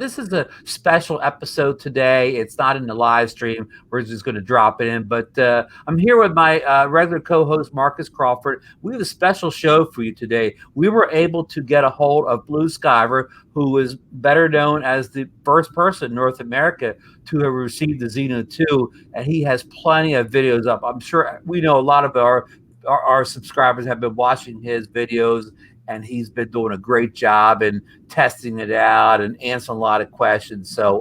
This is a special episode today. It's not in the live stream. We're just going to drop it in. But I'm here with my regular co-host, Marcus Crawford. We have a special show for you today. We were able to get a hold of BlueSkyver, who is better known as the first person in North America to have received the Zino 2, and he has plenty of videos up. I'm sure we know a lot of our subscribers have been watching his videos, and he's been doing a great job in testing it out and answering a lot of questions. So,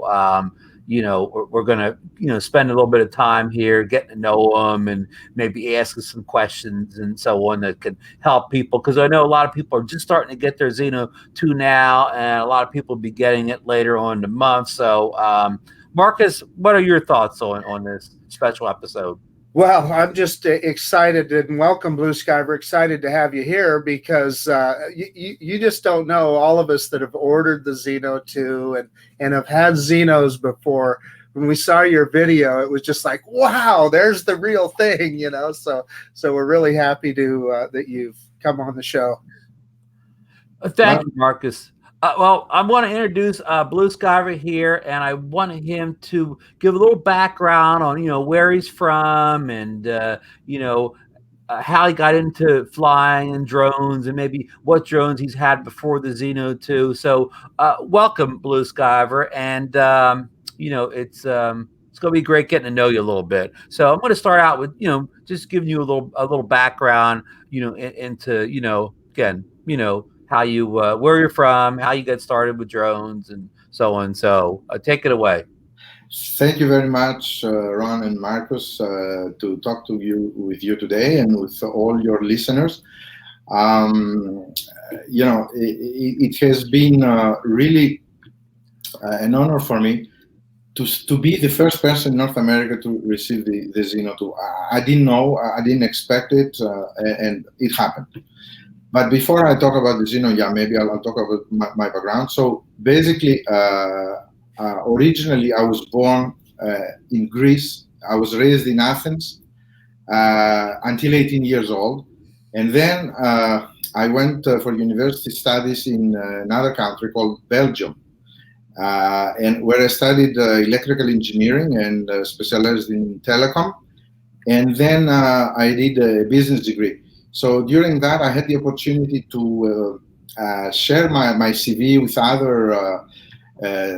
we're going to, spend a little bit of time here getting to know him and maybe asking some questions and so on that can help people. Because I know a lot of people are just starting to get their Zino 2 now, and a lot of people will be getting it later on in the month. So, Marcus, what are your thoughts on this special episode? Well, I'm just excited and welcome, BlueSkyver. Excited to have you here because you just don't know, all of us that have ordered the Zino 2 and have had Zinos before. When we saw your video, it was just like, wow, there's the real thing, So we're really happy to that you've come on the show. Thank you, Marcus. Well, I want to introduce BlueSkyver here, and I want him to give a little background on, where he's from and, how he got into flying and drones and maybe what drones he's had before the Zino 2. So welcome, BlueSkyver. And, it's going to be great getting to know you a little bit. So I'm going to start out with, just giving you a little background, into, again, how you, where you're from, how you got started with drones, and so on. So take it away. Thank you very much, Ron and Marcus, to talk with you today and with all your listeners. It has been really an honor for me to be the first person in North America to receive the Zino 2. I didn't know, I didn't expect it, and it happened. But before I talk about the Zino, maybe I'll talk about my background. So basically, originally I was born in Greece. I was raised in Athens until 18 years old. And then I went for university studies in another country called Belgium, and where I studied electrical engineering and specialized in telecom. And then I did a business degree. So during that, I had the opportunity to share my CV with other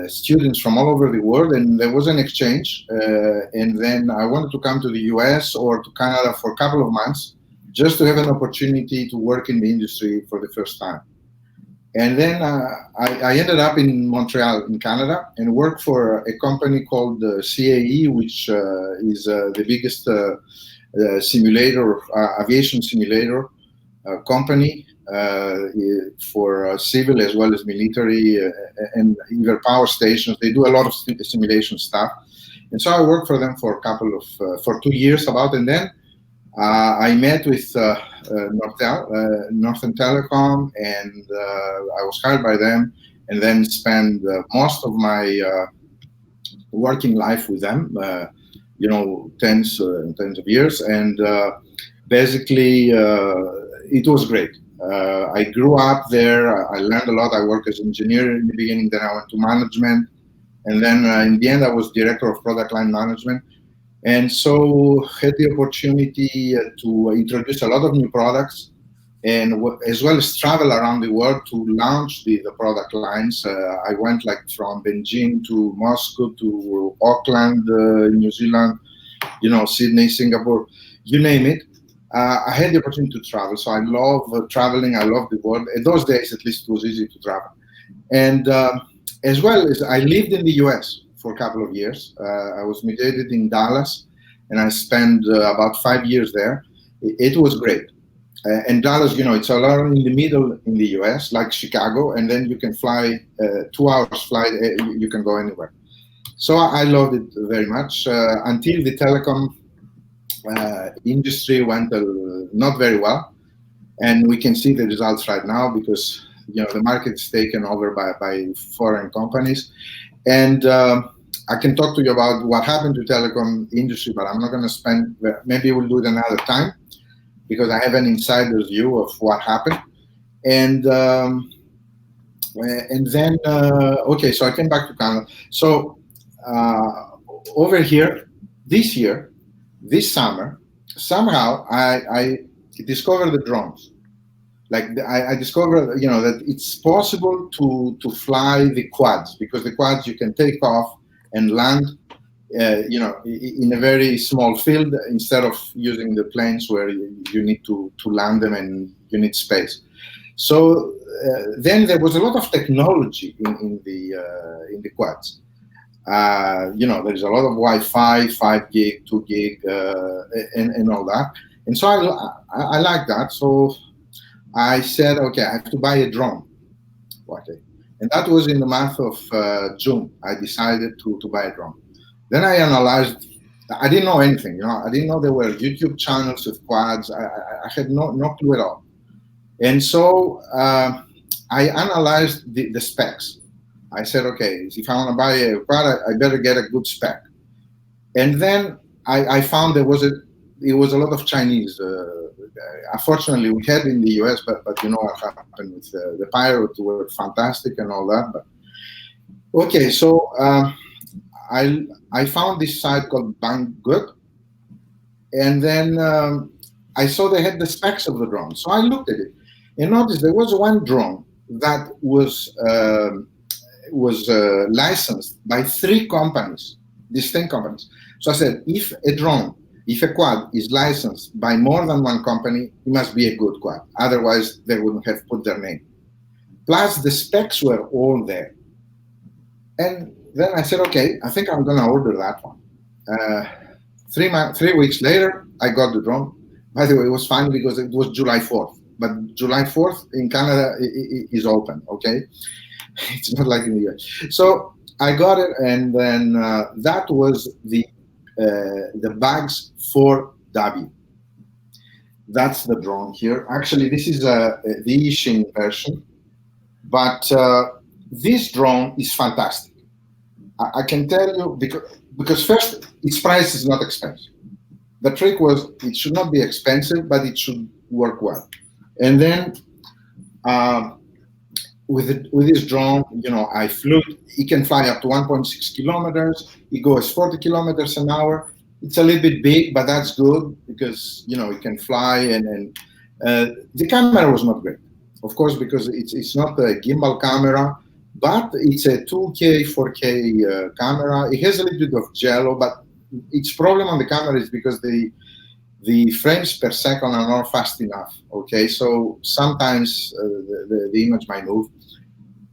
students from all over the world, and there was an exchange. And then I wanted to come to the US or to Canada for a couple of months just to have an opportunity to work in the industry for the first time. And then I ended up in Montreal, in Canada, and worked for a company called CAE, which is the biggest aviation simulator company for civil as well as military and even power stations. They do a lot of simulation stuff. And so I worked for them for for 2 years about, and then I met with Northern Telecom, and I was hired by them, and then spent most of my working life with them. Tens of years, and basically it was great. I grew up there. I learned a lot. I worked as an engineer in the beginning, then I went to management, and then in the end I was director of product line management, and so had the opportunity to introduce a lot of new products, and as well as travel around the world to launch the product lines. I went from Beijing to Moscow to Auckland, New Zealand, Sydney, Singapore, you name it. I had the opportunity to travel, so I love traveling. I love the world. In those days, at least, it was easy to travel. And as well as I lived in the US for a couple of years. I was mediated in Dallas, and I spent about 5 years there. It was great. And Dallas, it's a lot in the middle in the US, like Chicago, and then you can fly 2 hours flight, you can go anywhere. So I loved it very much until the telecom industry went not very well. And we can see the results right now because, the market is taken over by foreign companies. And I can talk to you about what happened to telecom industry, but I'm not going to maybe we'll do it another time, because I have an insider's view of what happened. And And then, okay, so I came back to Canada. So over here, this year, this summer, somehow I discovered the drones. Like I discovered, that it's possible to fly the quads, because the quads you can take off and land, in a very small field, instead of using the planes where you need to land them and you need space. So then there was a lot of technology in the quads. There's a lot of Wi-Fi, 5 gig, 2 gig, and all that. And so I like that. So I said, okay, I have to buy a drone. Okay. And that was in the month of June. I decided to buy a drone. Then I analyzed. I didn't know anything. I didn't know there were YouTube channels with quads. I had no clue at all. And so I analyzed the specs. I said, okay, if I want to buy a quad, I better get a good spec. And then I found it was a lot of Chinese. Unfortunately, we had in the US, but you know what happened with the pirates were fantastic and all that. But okay, so I found this site called Banggood, and then I saw they had the specs of the drone. So I looked at it and noticed there was one drone that was licensed by 3 companies, distinct companies. So I said, if a quad is licensed by more than one company, it must be a good quad. Otherwise, they wouldn't have put their name. Plus, the specs were all there. And then I said, okay, I think I'm going to order that one. 3 weeks later, I got the drone. By the way, it was funny because it was July 4th. But July 4th in Canada is open, okay? It's not like in the US. So I got it, and then that was the Bags 4W. That's the drone here. Actually, this is the Ishin version, but this drone is fantastic. I can tell you because first, its price is not expensive. The trick was it should not be expensive, but it should work well. And then with this drone, I flew. It can fly up to 1.6 kilometers. It goes 40 kilometers an hour. It's a little bit big, but that's good because it can fly. And the camera was not great, of course, because it's not a gimbal camera, but it's a 2K, 4K camera. It has a little bit of jello, but its problem on the camera is because the frames per second are not fast enough. Okay, so sometimes the image might move.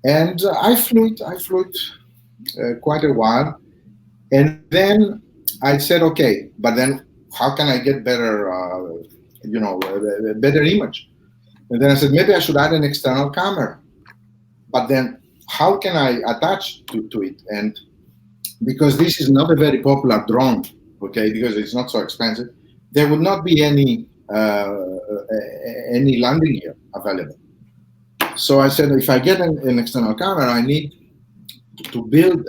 And I flew it quite a while, and then I said, okay, but then how can I get better, better image? And then I said, maybe I should add an external camera. But then how can I attach to it? And because this is not a very popular drone, okay, because it's not so expensive, there would not be any landing gear available. So I said, if I get an external camera, I need to build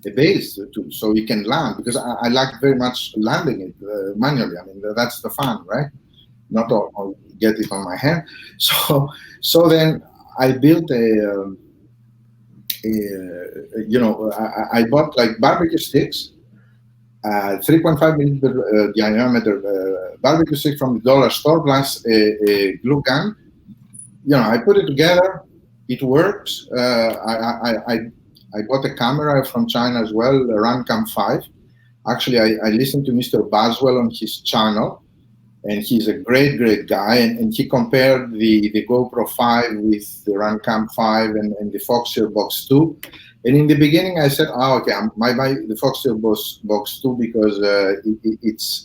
a base so you can land, because I like very much landing it manually. I mean, that's the fun, right? Not I'll get it on my hand. So then I built I bought like barbecue sticks, 3.5 millimeter diameter barbecue stick from the dollar store, plus a glue gun. I put it together. It works. I bought a camera from China as well, a Runcam 5. Actually, I listened to Mr. Baswell on his channel, and he's a great, great guy. And he compared the GoPro 5 with the Runcam 5 and the Foxtail Box 2. And in the beginning, I said, okay, I might buy the Foxtail Box 2 because it's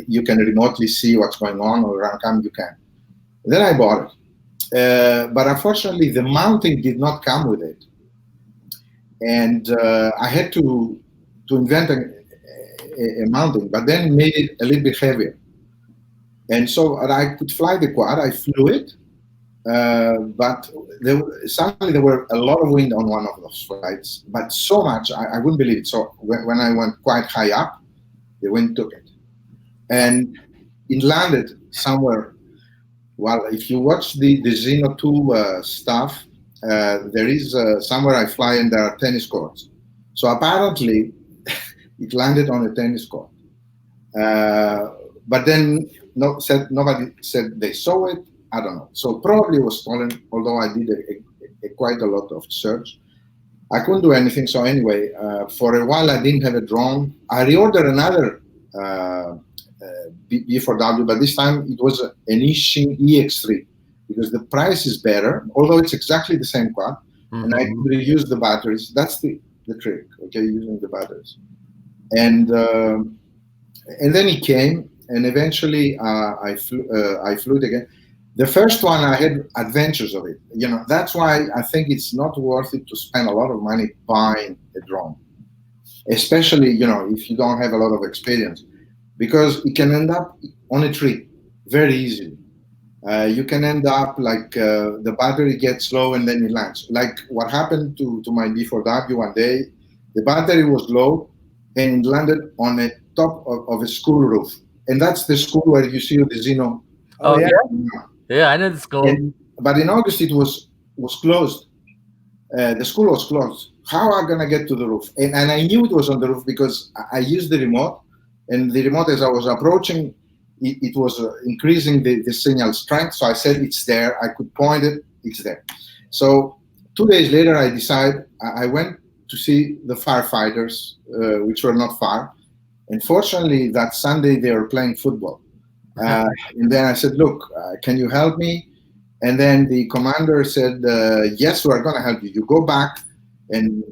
you can remotely see what's going on, or Runcam you can. Then I bought it. But unfortunately, the mounting did not come with it. And I had to invent a mounting, but then made it a little bit heavier. And so I could fly the quad. I flew it, but suddenly there were a lot of wind on one of those flights, but so much, I wouldn't believe it. So when I went quite high up, the wind took it. And it landed somewhere Well, if you watch the Zino 2 stuff, there is somewhere I fly and there are tennis courts. So apparently, it landed on a tennis court. But then nobody said they saw it. I don't know. So probably it was stolen, although I did quite a lot of search. I couldn't do anything. So anyway, for a while I didn't have a drone. I reordered another B4W, but this time it was an Ishin EX3 because the price is better, although it's exactly the same quad, and I could reuse the batteries. That's the trick, okay, using the batteries. And then it came, and eventually I flew it again. The first one, I had adventures of it. You know, that's why I think it's not worth it to spend a lot of money buying a drone, especially, you know, if you don't have a lot of experience, because it can end up on a tree very easily. You can end up like the battery gets low and then it lands. Like what happened to my B4W one day, the battery was low and it landed on the top of a school roof. And that's the school where you see the Zino. Oh, yeah. Yeah, I know the school. But in August it was closed. The school was closed. How am I gonna get to the roof? And I knew it was on the roof because I used the remote, and the remote, as I was approaching, it was increasing the signal strength. So I said, it's there. I could point it, it's there. So 2 days later, I decided, I went to see the firefighters, which were not far. And fortunately, that Sunday, they were playing football. And then I said, look, can you help me? And then the commander said, yes, we're going to help you. You go back, and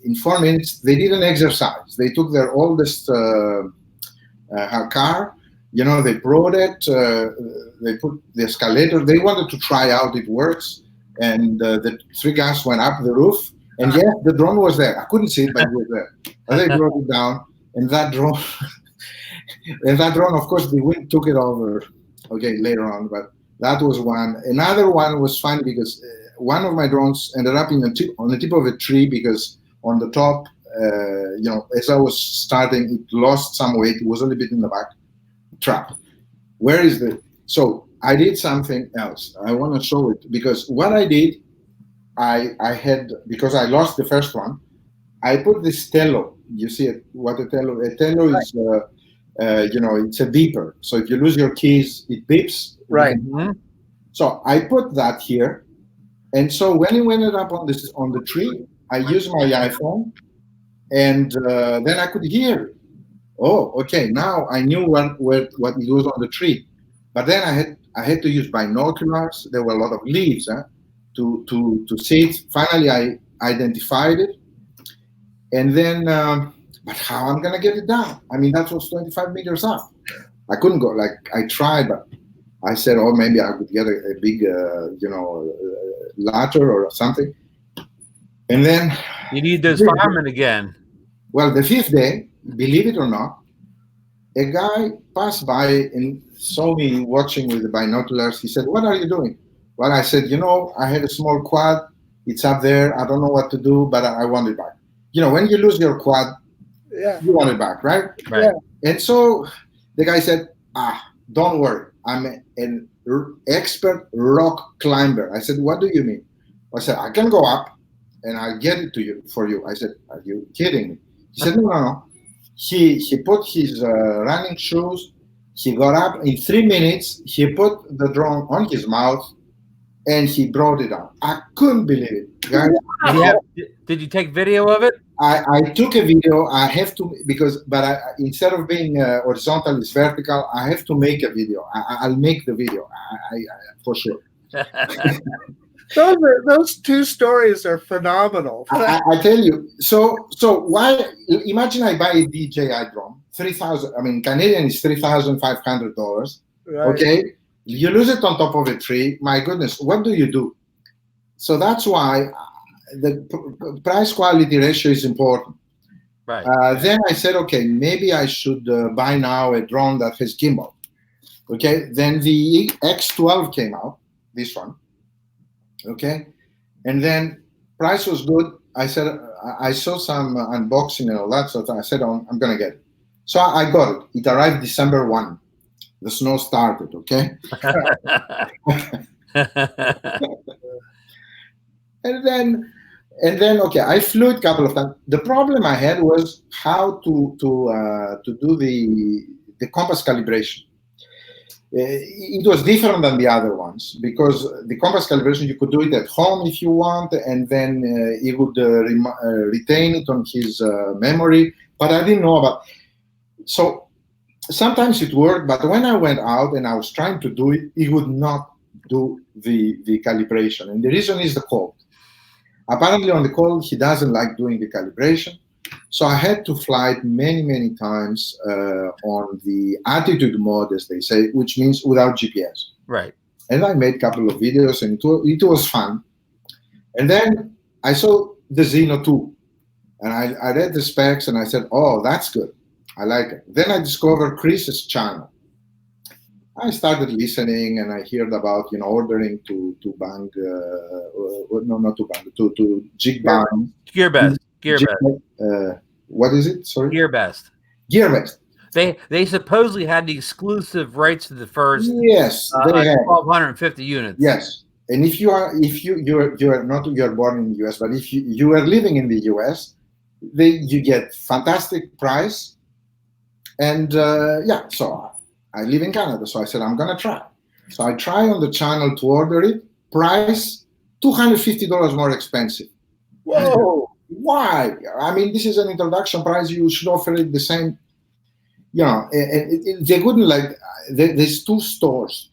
in 4 minutes, they did an exercise. They took their oldest car, you know, they brought it, they put the escalator. They wanted to try out it works. And the 3 guys went up the roof. And yes, the drone was there. I couldn't see it, but it was there. And they brought it down. And that drone, of course, the wind took it over, okay, later on. But that was one. Another one was funny because one of my drones ended up on the tip of a tree because on the top, you know, as I was starting, it lost some weight. It was a little bit in the back. Trap. Where is the? So I did something else. I want to show it because what I did, I had, because I lost the first one, I put this tello. You see it? What a tello? A tello is, you know, it's a beeper. So if you lose your keys, it beeps. Right. So I put that here, and so when it ended up on the tree, I used my iPhone, and then I could hear. Oh, okay. Now I knew what it was on the tree, but then I had to use binoculars. There were a lot of leaves to see it. Finally, I identified it, and then. But how I'm gonna get it down? I mean, that was 25 meters up. I couldn't go. Like I tried, but I said, oh, maybe I could get a big, you know, ladder or something. And then you need those firemen again. Well, the 5th day, believe it or not, a guy passed by and saw me watching with the binoculars. He said, "What are you doing?" Well, I said, "You know, I had a small quad. It's up there. I don't know what to do, but I want it back." You know, when you lose your quad, you want it back, right? Right. Yeah. And so the guy said, don't worry. I'm an expert rock climber. I said, what do you mean? I said, I can go up and I'll get it to you for you. I said, are you kidding me? He said, no. He put his running shoes. He got up in 3 minutes. He put the drone on his mouth and he brought it up. I couldn't believe it. Guys, did you take video of it? I took a video. I have to, but instead of being horizontal, it's vertical. I have to make a video. I'll make the video. I for sure. Those 2 stories are phenomenal. I tell you. So why? Imagine I buy a DJI drone, 3,000. I mean, Canadian is $3,500. Right. Okay, you lose it on top of a tree. My goodness, what do? So that's why. The price quality ratio is important. Right. Then I said, okay, maybe I should buy now a drone that has gimbal. Okay. Then the X12 came out, this one. Okay. And then price was good. I said, I saw some unboxing and all that. So I said, I'm going to get it. So I got it. It arrived December 1. The snow started, okay? And then, okay, I flew it a couple of times. The problem I had was how to do the compass calibration. It was different than the other ones because the compass calibration, you could do it at home if you want, and then he would retain it on his memory. But I didn't know about. So sometimes it worked, but when I went out and I was trying to do it, it would not do the calibration, and the reason is the cold. Apparently, on the cold, he doesn't like doing the calibration. So I had to fly it many times on the attitude mode, as they say, which means without GPS. Right. And I made a couple of videos, and it was fun. And then I saw the Zino 2, and I read the specs, and I said, oh, that's good. I like it. Then I discovered Chris's channel. I started listening, and I heard about ordering to Bang, no, not to Bang, to Jigbang. GearBest. What is it? Sorry. GearBest. GearBest. They supposedly had the exclusive rights to the first. Yes, they had 1,250 units. Yes, and if you are born in the US, but if you are living in the US, you get fantastic price. And so I live in Canada, so I said I'm gonna try. So I try on the channel to order it. Price $250 more expensive. Whoa! Why? I mean, this is an introduction price. You should offer it the same. And they wouldn't like. There's two stores,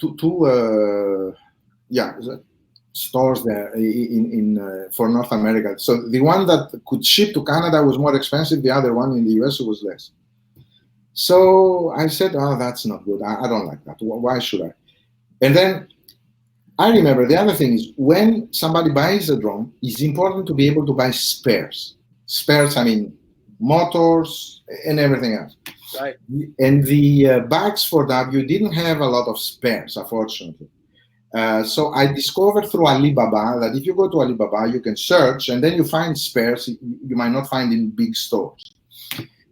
stores there in for North America. So the one that could ship to Canada was more expensive. The other one in the US was less. So I said, oh, that's not good. I don't like that. Why should I? And then I remember the other thing is when somebody buys a drone, it's important to be able to buy spares. Spares, I mean, motors and everything else. Right. And the bags for that, you didn't have a lot of spares, unfortunately. So I discovered through Alibaba that if you go to Alibaba, you can search and then you find spares you might not find in big stores.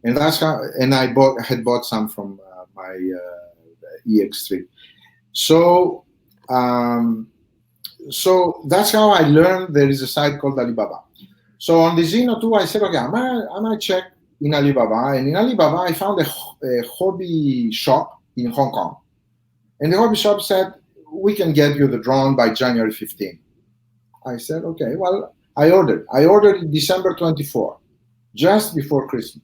And that's how. And I had bought some from my EX3. So that's how I learned there is a site called Alibaba. So on the Zino 2, I said, okay, I might check in Alibaba. And in Alibaba, I found a hobby shop in Hong Kong. And the hobby shop said, we can get you the drone by January 15. I said, okay, well, I ordered. I ordered it December 24, just before Christmas.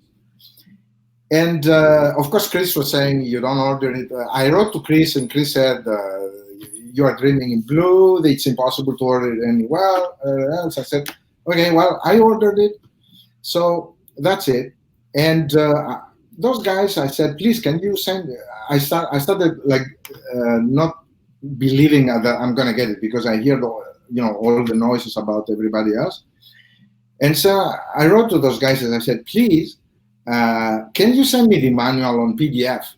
And of course, Chris was saying, you don't order it. I wrote to Chris, and Chris said, you are dreaming in blue. It's impossible to order it anywhere else. I said, okay, well, I ordered it. So that's it. And those guys, I said, please, can you send? I started like not believing that I'm going to get it because I hear all the noises about everybody else. And so I wrote to those guys and I said, please, can you send me the manual on PDF?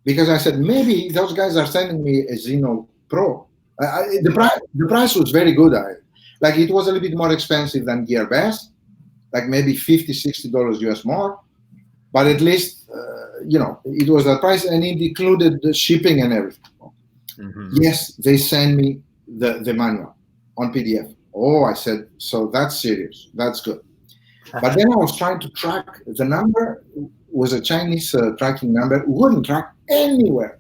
Because I said, maybe those guys are sending me a Zino Pro. The price was very good. Like it was a little bit more expensive than GearBest, like maybe $50, $60 US more. But at least, it was that price and it included the shipping and everything. Mm-hmm. Yes, they sent me the manual on PDF. Oh, I said, so that's serious. That's good. But then I was trying to track. The number was a Chinese tracking number. Wouldn't track anywhere.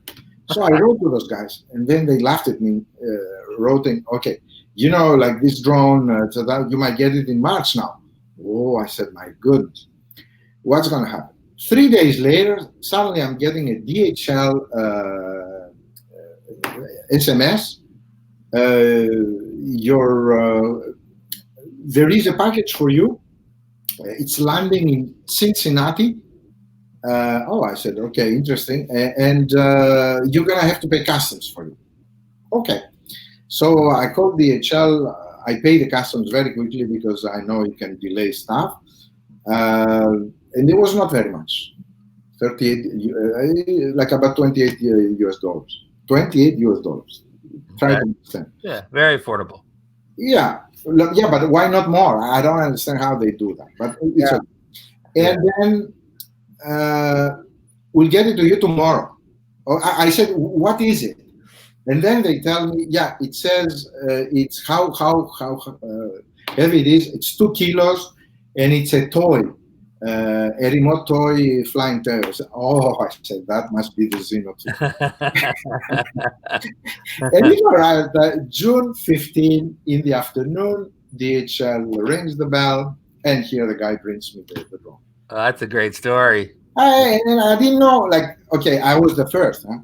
So I wrote to those guys, and then they laughed at me, wrote in, okay, like this drone, so that you might get it in March now. Oh, I said, my goodness, what's going to happen? 3 days later, suddenly I'm getting a DHL SMS. There is a package for you. It's landing in Cincinnati. I said, okay, interesting. And you're going to have to pay customs for it. Okay. So I called DHL. I pay the customs very quickly because I know it can delay stuff. And it was not very much. 38, like about 28 US dollars. 28 US dollars. Try to understand. Yeah, very affordable. Yeah, but why not more? I don't understand how they do that. But it's okay. And then we'll get it to you tomorrow. I said, what is it? And then they tell me, yeah, it says it's how heavy it is. It's 2 kilos, and it's a toy, a remote toy flying toy. I said, oh, I said, that must be the Zino 2. And it arrived June 15 in the afternoon. DHL rings the bell, and here the guy brings me the drone. Oh, that's a great story. And I didn't know, like, okay, I was the first. Huh?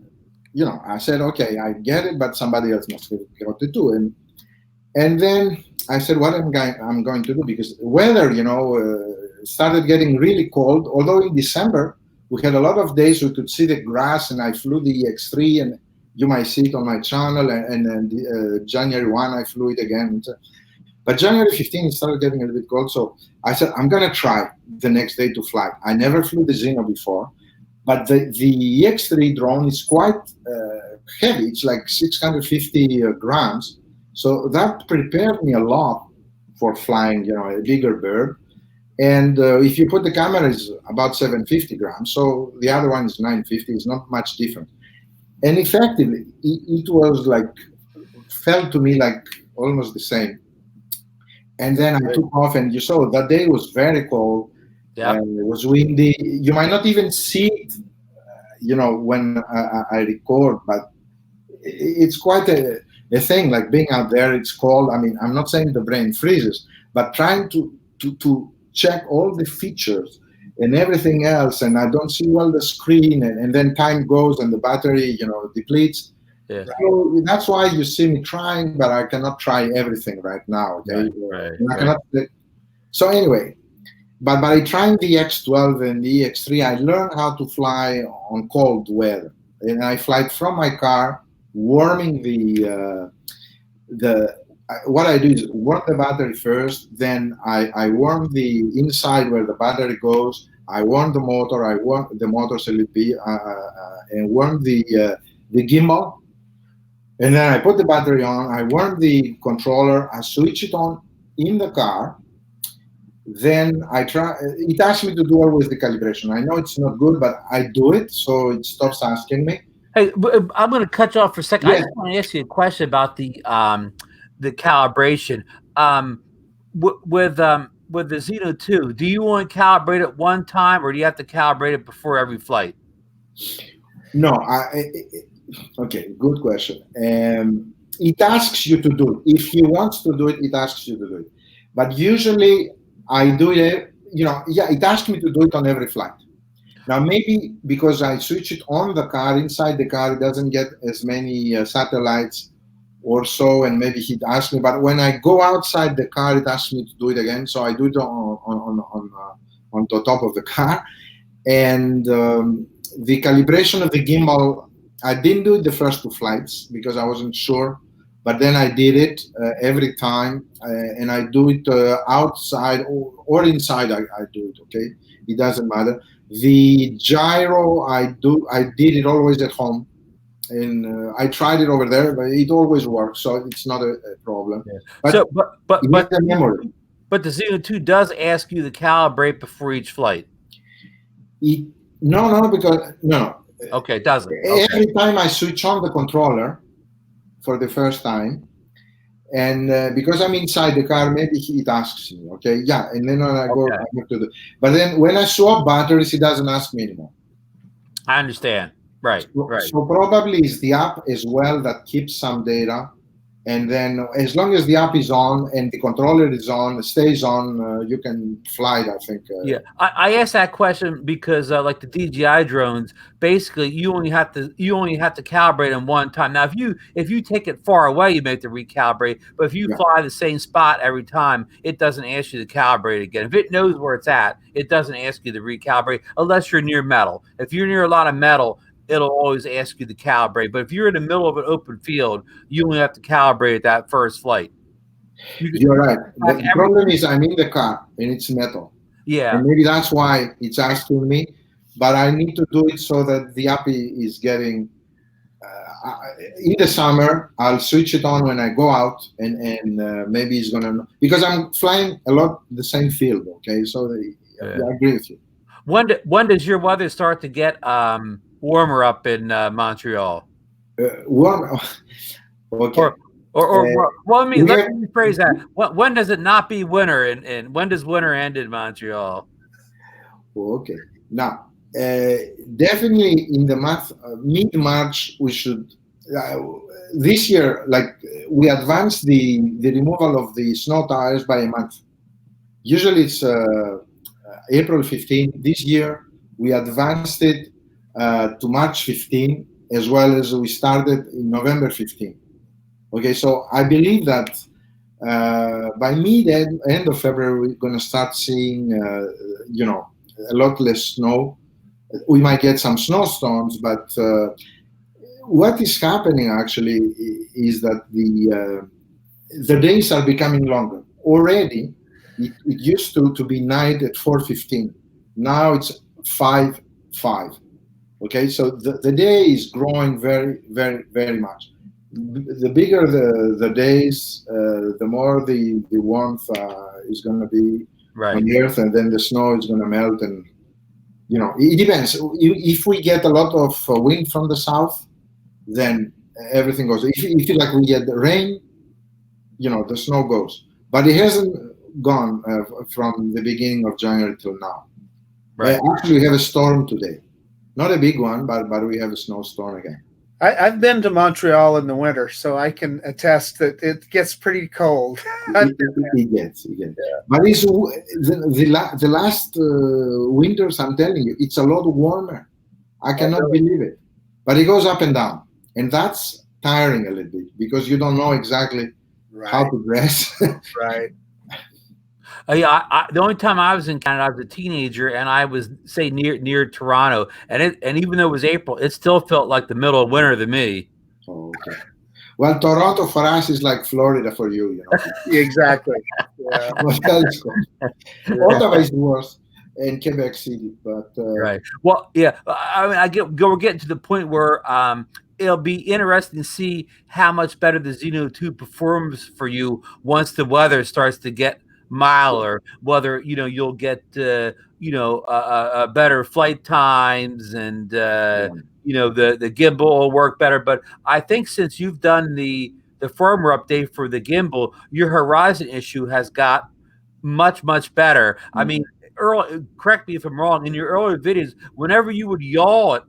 I said, okay, I get it, but somebody else must have got it too. And then I said, what I'm going to do, because weather, started getting really cold. Although in December we had a lot of days we could see the grass, and I flew the EX3, and you might see it on my channel. And then January 1 I flew it again. But January 15 it started getting a little bit cold, so I said I'm gonna try the next day to fly. I never flew the Zino before. But the EX3 drone is quite heavy. It's like 650 grams. So that prepared me a lot for flying, a bigger bird. And if you put the camera, it's about 750 grams. So the other one is 950. It's not much different. And effectively, it was like, felt to me like almost the same. And then I took off, and you saw that day was very cold. Yeah. It was windy. You might not even see it, when I record, but it's quite a thing, like being out there. It's cold. I mean, I'm not saying the brain freezes, but trying to check all the features and everything else, and I don't see well the screen, and then time goes and the battery, depletes. Yeah. So that's why you see me trying, but I cannot try everything right now. Okay? Right. So anyway. But by trying the X12 and the EX3, I learned how to fly on cold weather. And I fly from my car, warming what I do is warm the battery first, then I warm the inside where the battery goes, I warm the motor, I warm the motor LP, and warm the gimbal. And then I put the battery on, I warm the controller, I switch it on in the car. Then I try. It asks me to do always the calibration. I know it's not good, but I do it, so it stops asking me. Hey, I'm going to cut you off for a second. Yeah. I just want to ask you a question about the calibration. With the Zino 2, do you want to calibrate it one time, or do you have to calibrate it before every flight? No. Okay, good question. It asks you to do it. If he wants to do it, it asks you to do it. But usually I do it, it asks me to do it on every flight. Now, maybe because I switch it on the car, inside the car, it doesn't get as many satellites or so, and maybe he'd ask me. But when I go outside the car, it asks me to do it again. So I do it on the top of the car. And the calibration of the gimbal, I didn't do it the first 2 flights because I wasn't sure. But then I did it every time, and I do it outside or inside. I do it. Okay, it doesn't matter. The gyro, I did it always at home, and I tried it over there, but it always works, so it's not a problem. Yeah. But the memory. But the Zino 2 does ask you to calibrate before each flight. No. Okay, it doesn't. Okay. Every time I switch on the controller for the first time, and because I'm inside the car, maybe it asks me, okay, yeah, and then when I go, I have to do. But then when I swap batteries, it doesn't ask me anymore. I understand. Right. So probably it's the app as well that keeps some data, and then as long as the app is on and the controller is on, stays on, you can fly it, I think. Yeah, I asked that question because like the DJI drones, basically you only have to calibrate them one time. Now, if you take it far away, you may have to recalibrate. But if you fly the same spot every time, it doesn't ask you to calibrate again. If it knows where it's at, it doesn't ask you to recalibrate unless you're near metal. If you're near a lot of metal, it'll always ask you to calibrate. But if you're in the middle of an open field, you only have to calibrate that first flight. You're right. The problem is I'm in the car and it's metal. Yeah. And maybe that's why it's asking me. But I need to do it so that the app is getting... in the summer, I'll switch it on when I go out, and maybe it's going to... Because I'm flying a lot the same field, okay? So I agree with you. When does your weather start to get... warmer up in Montreal? One, okay. Well, I We mean, let have, me rephrase that. When does it not be winter, and when does winter end in Montreal? okay. Now, definitely in the month mid-March, we should. Uh, this year, like we advanced the removal of the snow tires by a month. Usually it's April 15. This year we advanced it to March 15, as well as we started in November 15. Okay, so I believe that by end of February we're going to start seeing, a lot less snow. We might get some snowstorms, but what is happening actually is that the days are becoming longer. Already, it used to be night at 4:15. Now it's 5:05. Okay, so the day is growing very, very, very much. The bigger the days, the more the warmth is going to be Right. on the earth, and then the snow is going to melt. And it depends. If we get a lot of wind from the south, then everything goes. If like we get the rain, the snow goes. But it hasn't gone from the beginning of January till now. Right. Actually, we have a storm today. Not a big one, but we have a snowstorm again. I've been to Montreal in the winter, so I can attest that it gets pretty cold. It gets. Yeah. But it's the last winters, I'm telling you, it's a lot warmer. I cannot believe it. But it goes up and down. And that's tiring a little bit because you don't know exactly how to dress. Right. Yeah, the only time I was in Canada, I was a teenager, and I was say near Toronto, and even though it was April, it still felt like the middle of winter to me. Oh, okay. Well, Toronto for us is like Florida for you, Exactly. Yeah. Ottawa is worse, and Quebec City, but right. Well, yeah. I mean, we're getting to the point where it'll be interesting to see how much better the Zino 2 performs for you once the weather starts to get milder, whether you'll get better flight times, and the gimbal will work better. But I think since you've done the firmware update for the gimbal, your horizon issue has got much better. I mean, correct me if I'm wrong, in your earlier videos, whenever you would yaw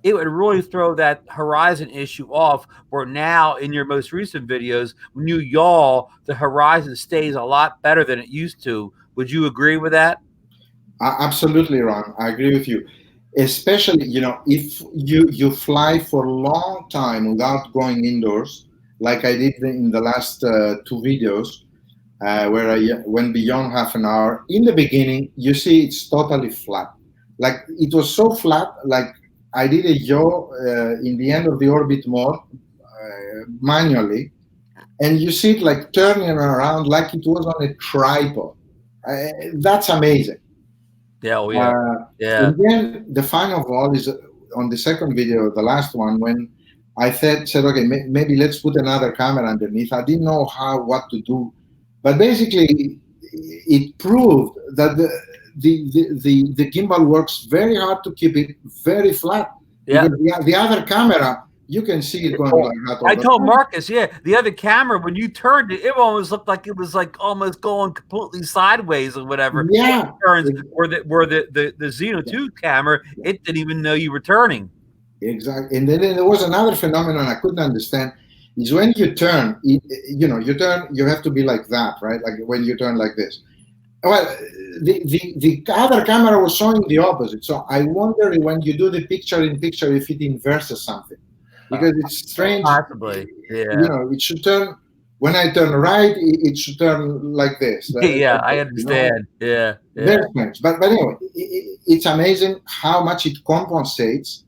it would really throw that horizon issue off, where now in your most recent videos, when you yaw, the horizon stays a lot better than it used to. Would you agree with that? Absolutely, Ron. I agree with you. Especially, if you fly for a long time without going indoors, like I did in the last two videos, where I went beyond half an hour. In the beginning, you see it's totally flat. Like it was so flat, like I did a yaw in the end of the orbit mode manually, and you see it like turning around like it was on a tripod. That's amazing. Yeah, yeah. And then the fun of all is on the second video, the last one, when I said, okay, maybe let's put another camera underneath. I didn't know what to do, but basically it proved that the gimbal works very hard to keep it very flat. Yeah. Because the other camera, you can see it going like that. I told Marcus, the other camera, when you turned it, it almost looked like it was like almost going completely sideways or whatever. Yeah. Turns where the Zino 2 camera, it didn't even know you were turning. Exactly. And then there was another phenomenon I couldn't understand. Is when you turn, you have to be like that, right? Like when you turn like this. Well, the other camera was showing the opposite. So I wonder when you do the picture-in-picture if it inverses something, because it's strange. Possibly, yeah. It should turn. When I turn right, it should turn like this. Yeah, I understand. Yeah. Very strange. But anyway, it's amazing how much it compensates,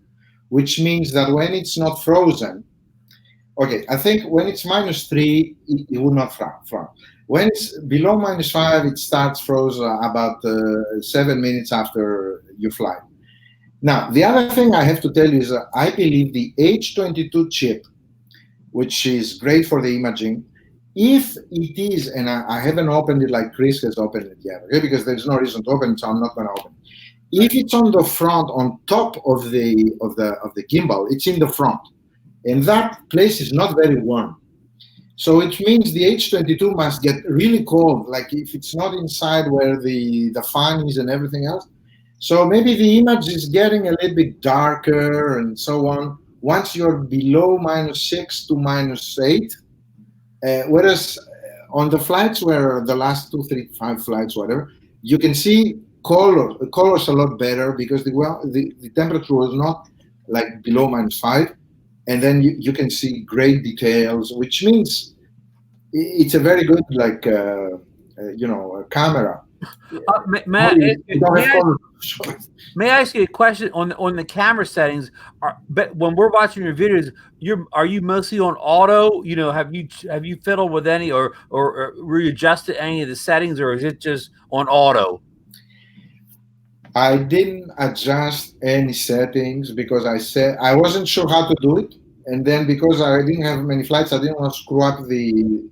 which means that when it's not frozen. Okay, I think when it's -3, it will not frown. When it's below -5, it starts froze about 7 minutes after you fly. Now, the other thing I have to tell you is I believe the H22 chip, which is great for the imaging, if it is, and I haven't opened it like Chris has opened it yet, okay, because there's no reason to open it, so I'm not going to open it. If it's on the front, on top of the gimbal, it's in the front, and that place is not very warm. So it means the H22 must get really cold, like if it's not inside where the fan is and everything else. So maybe the image is getting a little bit darker and so on. Once you're below -6 to -8, whereas on the flights where the last 2, 3, 5 flights, whatever, you can see colors a lot better because the temperature was not like below -5, and then you can see great details, which means it's a very good camera. May I ask you a question on the camera settings? But when we're watching your videos, are you mostly on auto? You know, have you fiddled with any or readjusted any of the settings, or is it just on auto? I didn't adjust any settings because I said I wasn't sure how to do it, and then because I didn't have many flights, I didn't want to screw up the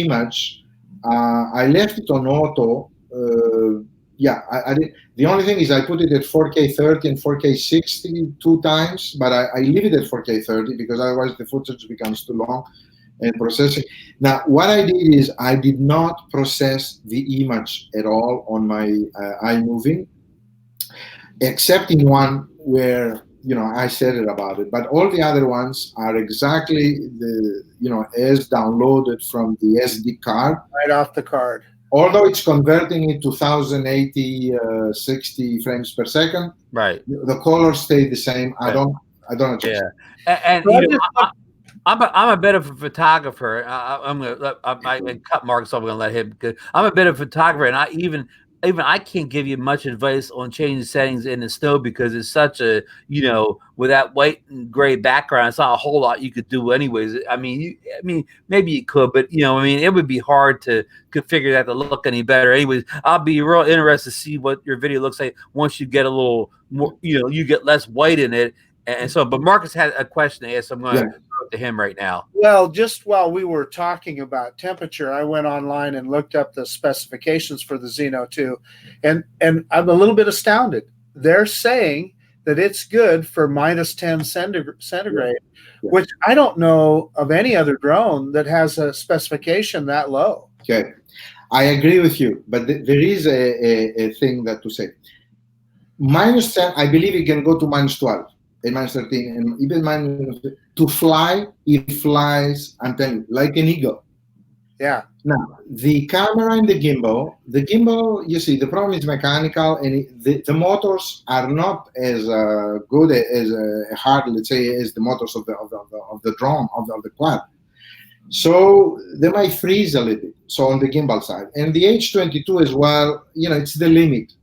image. I left it on auto. I did. The only thing is I put it at 4K 30 and 4K 60 2 times, but I leave it at 4K 30 because otherwise the footage becomes too long and processing. Now, what I did is I did not process the image at all on my iMovie, except in one where I said it about it. But all the other ones are exactly as downloaded from the SD card, right off the card. Although it's converting it to 1080 60 frames per second, right? The colors stay the same. I don't adjust. Yeah, and I'm a bit of a photographer. I cut Mark, so I'm going to let him. I'm a bit of a photographer, and I can't give you much advice on changing settings in the snow because it's such a, with that white and gray background, it's not a whole lot you could do anyways. I mean, maybe you could, but it would be hard to configure that to look any better. Anyways, I'll be real interested to see what your video looks like once you get a little more, you get less white in it. And so, but Marcus had a question to ask. So I'm going to go to him right now. Well, just while we were talking about temperature, I went online and looked up the specifications for the Zino 2, and I'm a little bit astounded. They're saying that it's good for -10 centigrade, which I don't know of any other drone that has a specification that low. Okay, I agree with you, but there is a thing that to say. -10, I believe it can go to -12. And -13, and even to fly, it flies, I'm telling you, like an eagle. Yeah. Now, the camera and the gimbal, you see, the problem is mechanical, and the motors are not as good as hard, let's say, as the motors of the drone, of the quad. So they might freeze a little bit. So on the gimbal side, and the H22 as well, it's the limit.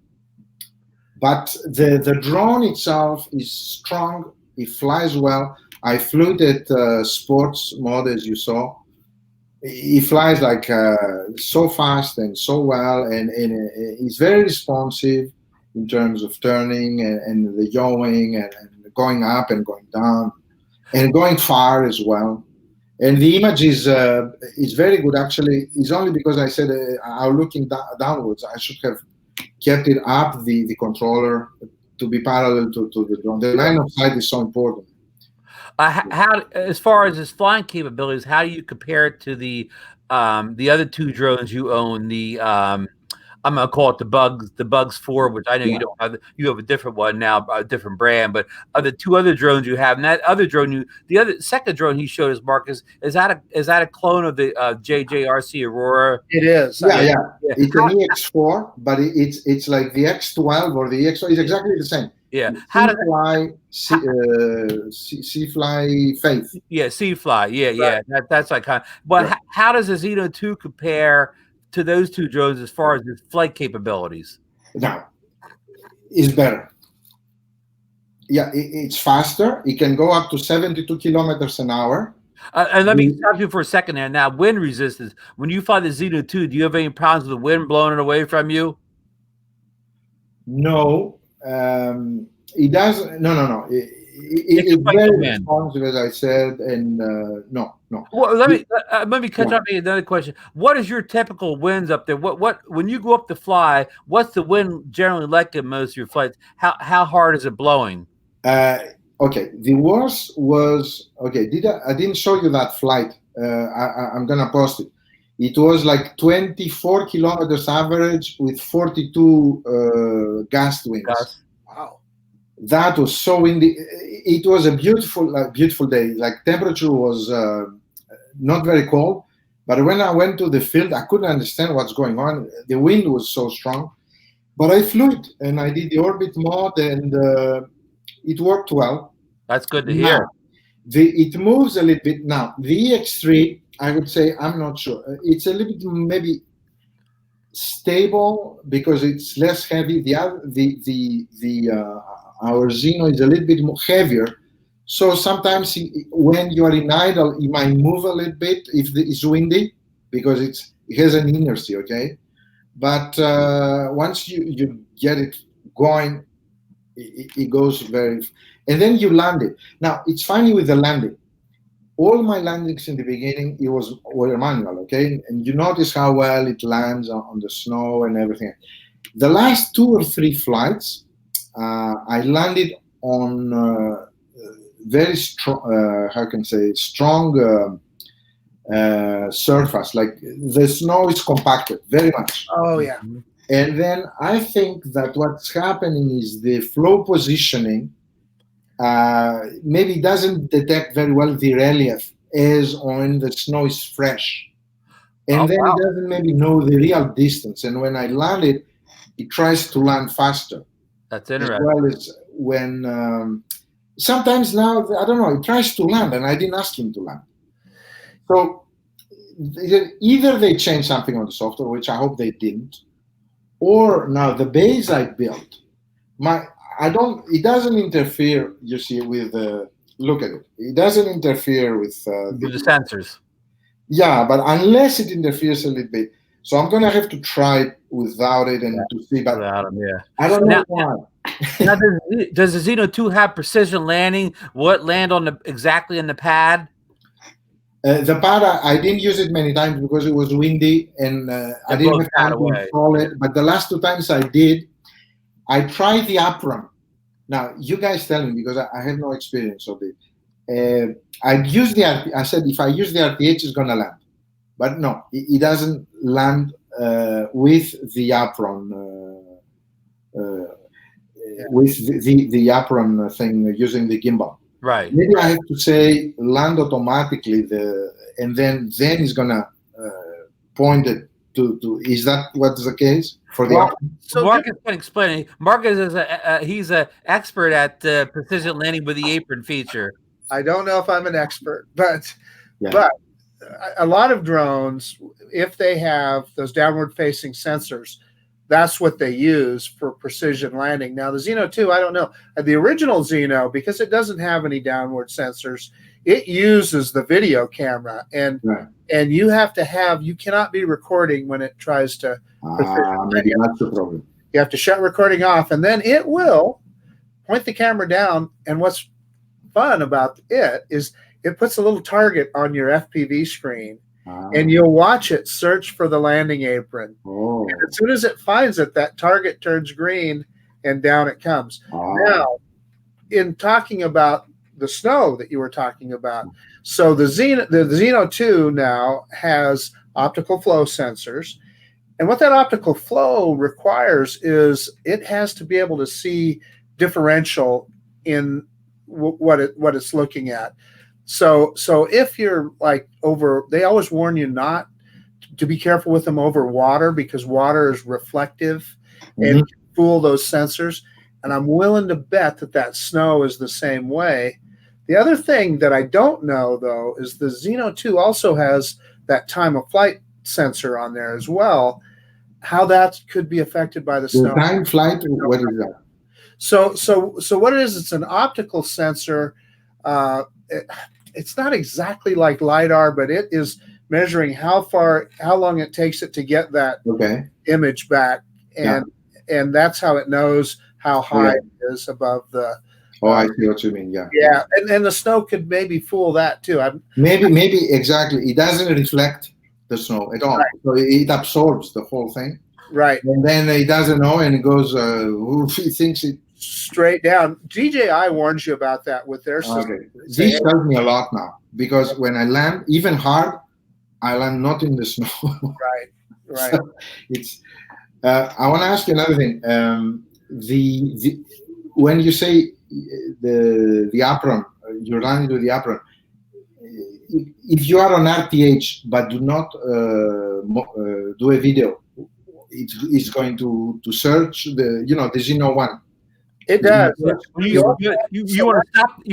But the drone itself is strong. It flies well. I flew it at sports mode, as you saw. It flies like so fast and so well, and it's very responsive in terms of turning and the yawing and going up and going down and going far as well. And the image is very good. Actually, it's only because I said I'm looking downwards. I should have kept it up, the controller, to be parallel to the drone. The line of sight is so important. How, as far as its flying capabilities, how do you compare it to the other 2 drones you own? The I'm gonna call it the Bugs 4, which I know you don't have. You have a different one now, a different brand. But the 2 other drones you have, and that other drone, the second drone he showed us, Marcus, is that a clone of the JJRC Aurora? It is. Yeah. It's an EX4, but it's like the X12 or the EX. It's exactly the same. Yeah. C-Fly Faith. Yeah, C-Fly. Yeah. That's like kind of. But how does the Zino 2 compare to those 2 drones as far as its flight capabilities? Now, it's better. Yeah, it's faster. It can go up to 72 kilometers an hour. And let me stop you for a second there. Now, wind resistance. When you fly the Zino 2, do you have any problems with the wind blowing it away from you? No. It does. No. it's very responsive, as I said, and no. Well, let me catch up. Another question: what is your typical winds up there? What when you go up to fly? What's the wind generally like in most of your flights? How hard is it blowing? Okay, the worst was okay. I didn't show you that flight. I'm gonna post it. It was like 24 kilometers average with 42 gust winds. Wow. That was so windy. It was a beautiful day. Like temperature was not very cold, but when I went to the field, I couldn't understand what's going on. The wind was so strong, but I flew it and I did the orbit mode, and it worked well. That's good to hear. It moves a little bit now. The EX3, I would say, I'm not sure. It's a little bit maybe stable because it's less heavy. Our Zino is a little bit more heavier, so sometimes when you are in idle, it might move a little bit if it's windy because it has an inertia. Okay, but once you get it going, it goes very, and then you land it. Now it's funny with the landing. All my landings in the beginning were manual, okay, and you notice how well it lands on the snow and everything. The last 2 or 3 flights, I landed on very strong, how can I say, strong surface. Like the snow is compacted very much. Oh yeah. And then I think that what's happening is the flow positioning maybe doesn't detect very well the relief as when the snow is fresh. And then it doesn't maybe know the real distance. And when I land it, it tries to land faster. That's interesting. As well as when sometimes now, I don't know, it tries to land and I didn't ask him to land. So either they changed something on the software, which I hope they didn't, or now the base I built, it doesn't interfere, you see, with look at it. It doesn't interfere with the sensors. Yeah, but unless it interferes a little bit. So I'm going to have to try it without it and to see. But without them, yeah. I don't know why. Now, does the Zino 2 have precision landing? What land on exactly in the pad? The pad, I didn't use it many times because it was windy and I didn't have time to install it. But the last 2 times I did, I tried the apron. Now, you guys tell me because I have no experience of it. I said if I use the RTH, it's going to land. But no, it doesn't land with the apron. With the apron thing using the gimbal. Right. Maybe I have to say land automatically and then it's gonna point it to. Is that what's the case for the apron? So Marcus can explain. Marcus is he's an expert at precision landing with the apron feature. I don't know if I'm an expert, but a lot of drones, if they have those downward facing sensors, that's what they use for precision landing. Now, the Zino 2, I don't know. The original Zino, because it doesn't have any downward sensors, it uses the video camera. And you cannot be recording when it tries to. Maybe that's the problem. You have to shut recording off, and then it will point the camera down. And what's fun about it is it puts a little target on your FPV screen. And you'll watch it search for the landing apron. And as soon as it finds it, that target turns green and down it comes. Now, in talking about the snow that you were talking about, so the Zino 2 now has optical flow sensors. And what that optical flow requires is it has to be able to see differential in what it's looking at. So if you're like over, they always warn you not to be careful with them over water because water is reflective and can fool those sensors. And I'm willing to bet that snow is the same way. The other thing that I don't know, though, is the Zino 2 also has that time of flight sensor on there as well. How that could be affected by the snow. Time flight, what is that? So what it is, it's an optical sensor. It's not exactly like LiDAR, but it is measuring how long it takes it to get that image back. And that's how it knows how high it is above the Oh, I see what you mean. Yeah. Yeah, and the snow could maybe fool that too. Maybe exactly. It doesn't reflect the snow at all, Right. so it absorbs the whole thing, Right. and then it doesn't know, and it goes. He thinks it. Straight down. DJI warns you about that with their system. Okay. This helps me a lot now because when I land, even hard, I land not in the snow. Right. Right. So it's. I want to ask you another thing. The when you say the apron, you're landing with the apron. If you are on RTH but do not do a video, it's going to search the the Zino one. It does. You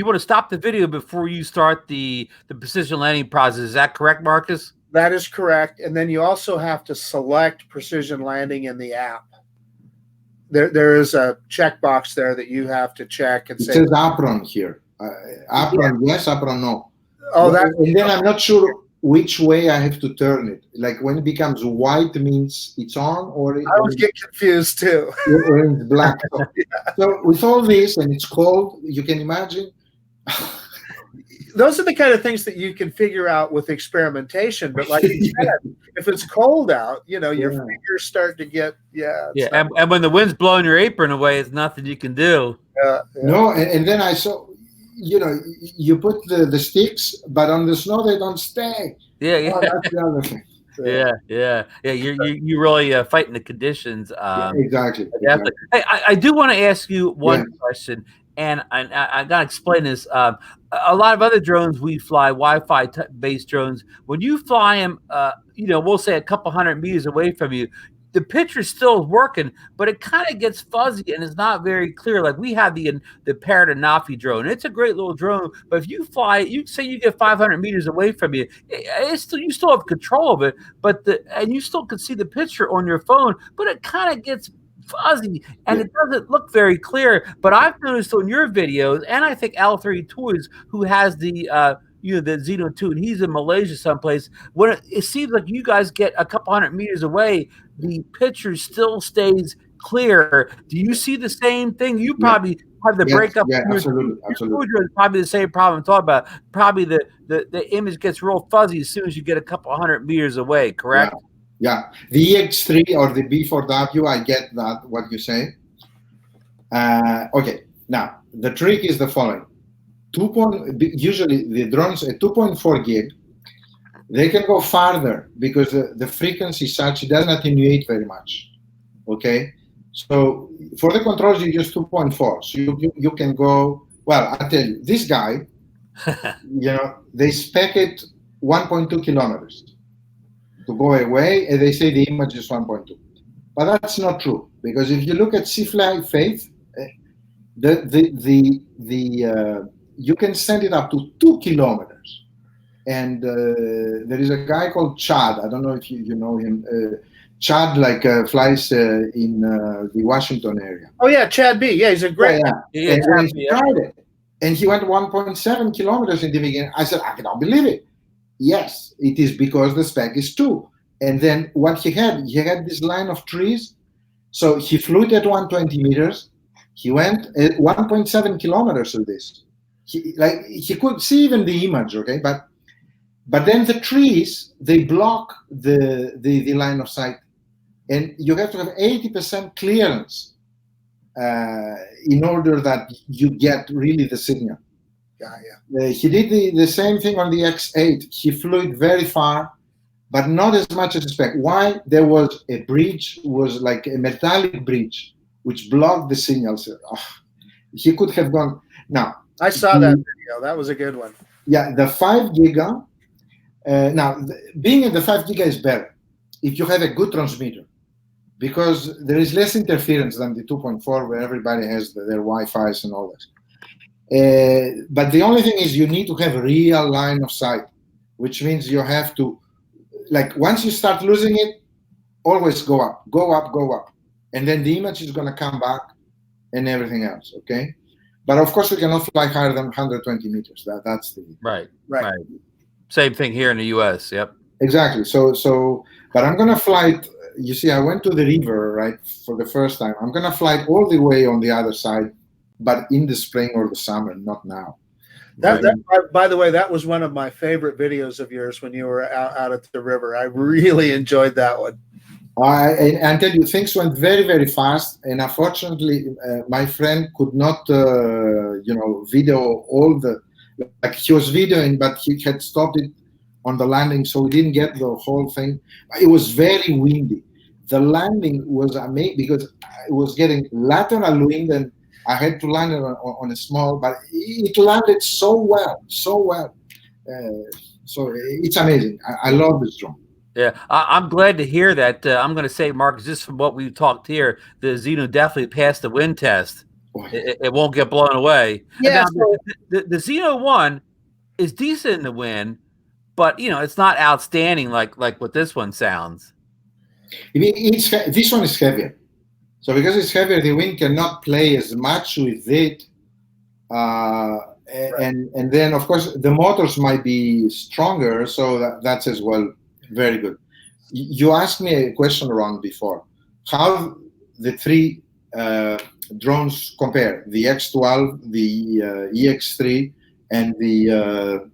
want to stop the video before you start the precision landing process. Is that correct, Marcus? That is correct. And then you also have to select precision landing in the app. There is a checkbox there that you have to check and it say. It says apron here. Apron yes, apron no. Oh, that. And then I'm not sure which way I have to turn it. Like when it becomes white means it's on, or I always get confused too. Or it's black. So, so with all this, and it's cold, you can imagine. Those are the kind of things that you can figure out with experimentation. But like you said, if it's cold out, your fingers start to get and when the wind's blowing your apron away, it's nothing you can do. No, and then I saw, you put the sticks, but on the snow they don't stay. Yeah. Oh, that's the other thing. Yeah. You're really fighting the conditions. Exactly. Hey, I do want to ask you one question, and I got to explain this. A lot of other drones we fly, Wi-Fi based drones, when you fly them, we'll say a couple 100 meters away from you, the picture still is working, but it kind of gets fuzzy and it's not very clear. Like we have the Parrot and Nafi drone. It's a great little drone, but if you fly it, you say you get 500 meters away from you, you still have control of it, and you still can see the picture on your phone, but it kind of gets fuzzy and it doesn't look very clear. But I've noticed on your videos, and I think L3 Toys, who has the the Zino 2, and he's in Malaysia someplace, when it seems like you guys get a couple 100 meters away, the picture still stays clear. Do you see the same thing? You probably have the breakup. Yeah, absolutely. Probably the same problem I'm talking about. Probably the image gets real fuzzy as soon as you get a couple 100 meters away, correct? Yeah. The EX3 or the B4W, I get that, what you say. Okay, now the trick is the following. Usually the drones at 2.4 gig, they can go farther because the frequency is such, it doesn't attenuate very much. Okay, so for the controls you use 2.4, so you can go, well, I tell you, this guy, they spec it 1.2 kilometers to go away, and they say the image is 1.2, but that's not true, because if you look at C-Fly Faith, you can send it up to 2 kilometers. And there is a guy called Chad. I don't know if you know him. Chad flies in the Washington area. Oh yeah, Chad B. Yeah, he's a great. Yeah. And he tried it, and he went 1.7 kilometers in the beginning. I said, I cannot believe it. Yes, it is because the spec is 2. And then what he had this line of trees. So he flew it at 120 meters. He went at 1.7 kilometers of this. He could see even the image, okay, but then the trees, they block the line of sight, and you have to have 80% clearance in order that you get really the signal. He did the same thing on the X8. He flew it very far, but not as much as expect. Why? There was a bridge, was like a metallic bridge, which blocked the signals. He could have gone. Now, I saw that video. That was a good one. Yeah, the 5 giga. Being in the 5 giga is better if you have a good transmitter, because there is less interference than the 2.4, where everybody has their Wi-Fi's and all this. But the only thing is you need to have a real line of sight, which means you have to, once you start losing it, always go up, and then the image is going to come back and everything else. Okay. But of course, we cannot fly higher than 120 meters. That's the right. Same thing here in the U.S. Yep. Exactly. So, but I'm gonna fly it. You see, I went to the river for the first time. I'm gonna fly it all the way on the other side, but in the spring or the summer, not now. By the way, that was one of my favorite videos of yours when you were out at the river. I really enjoyed that one. I tell you, things went very, very fast, and unfortunately, my friend could not, video all the. Like he was videoing, but he had stopped it on the landing, so we didn't get the whole thing. It was very windy. The landing was amazing because it was getting lateral wind, and I had to land it on a small, but it landed so well, so well. So it's amazing. I love this drone. Yeah, I'm glad to hear that. I'm going to say, Marcus, just from what we've talked here, the Zino definitely passed the wind test. It won't get blown away. Yeah, now, the Zino 1 is decent in the wind, but it's not outstanding like what this one sounds. This one is heavier. So because it's heavier, the wind cannot play as much with it. And then, of course, the motors might be stronger, so that's as well very good. You asked me a question wrong before. How the three drones compare? The X12, the EX3, and the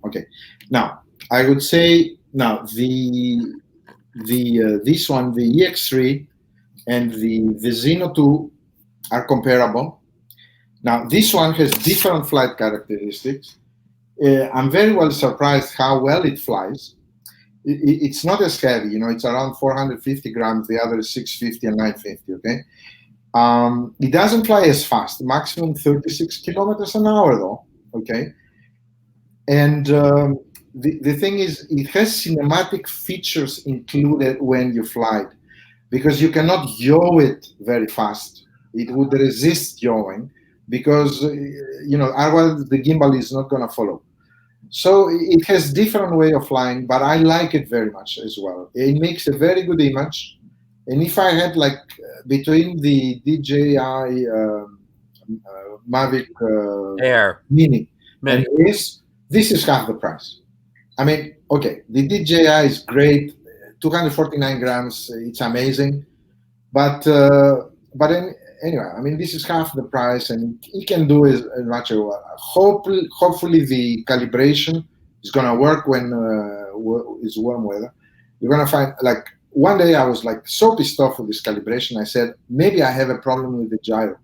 okay. Now I would say this one, the EX3 and the Zino 2 are comparable. Now this one has different flight characteristics. I'm very well surprised how well it flies. It's not as heavy, it's around 450 grams. The other is 650 and 950, okay? It doesn't fly as fast, maximum 36 kilometers an hour though, okay? And the thing is, it has cinematic features included when you fly it, because you cannot yaw it very fast. It would resist yawing because, otherwise the gimbal is not gonna follow. So it has different way of flying, but I like it very much as well. It makes a very good image. And if I had between the DJI Mavic Air Mini and this is half the price. I mean, okay, the DJI is great, 249 grams, it's amazing. But anyway, I mean, this is half the price, and it can do as much as well. Hopefully, the calibration is gonna work when it's warm weather. You're gonna find one day I was so pissed off with this calibration. I said maybe I have a problem with the gyro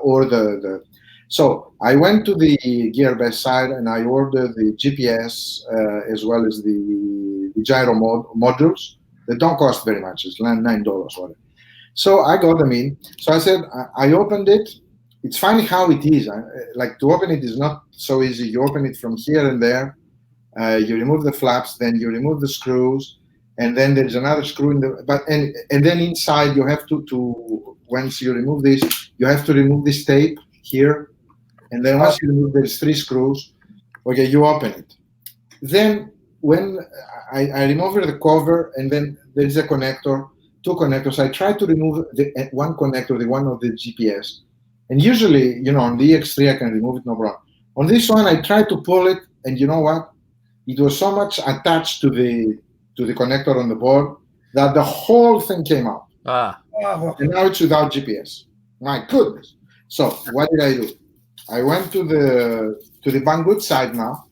or the. So I went to the GearBest site and I ordered the GPS as well as the gyro modules. They don't cost very much. It's $9 whatever. So I got them in. So I said, I opened it. It's funny how it is. To open it is not so easy. You open it from here and there. You remove the flaps, then you remove the screws, and then there's another screw in the. And then inside you have to once you remove this, you have to remove this tape here, and then once you remove, there's 3 screws. Okay, you open it. Then when I remove the cover, and then there is a connector. 2 connectors. I try to remove the one connector, the one of the GPS. And usually, on the EX3, I can remove it, no problem. On this one, I try to pull it, and you know what? It was so much attached to the connector on the board that the whole thing came out. And now it's without GPS. My goodness. So what did I do? I went to the Banggood side now.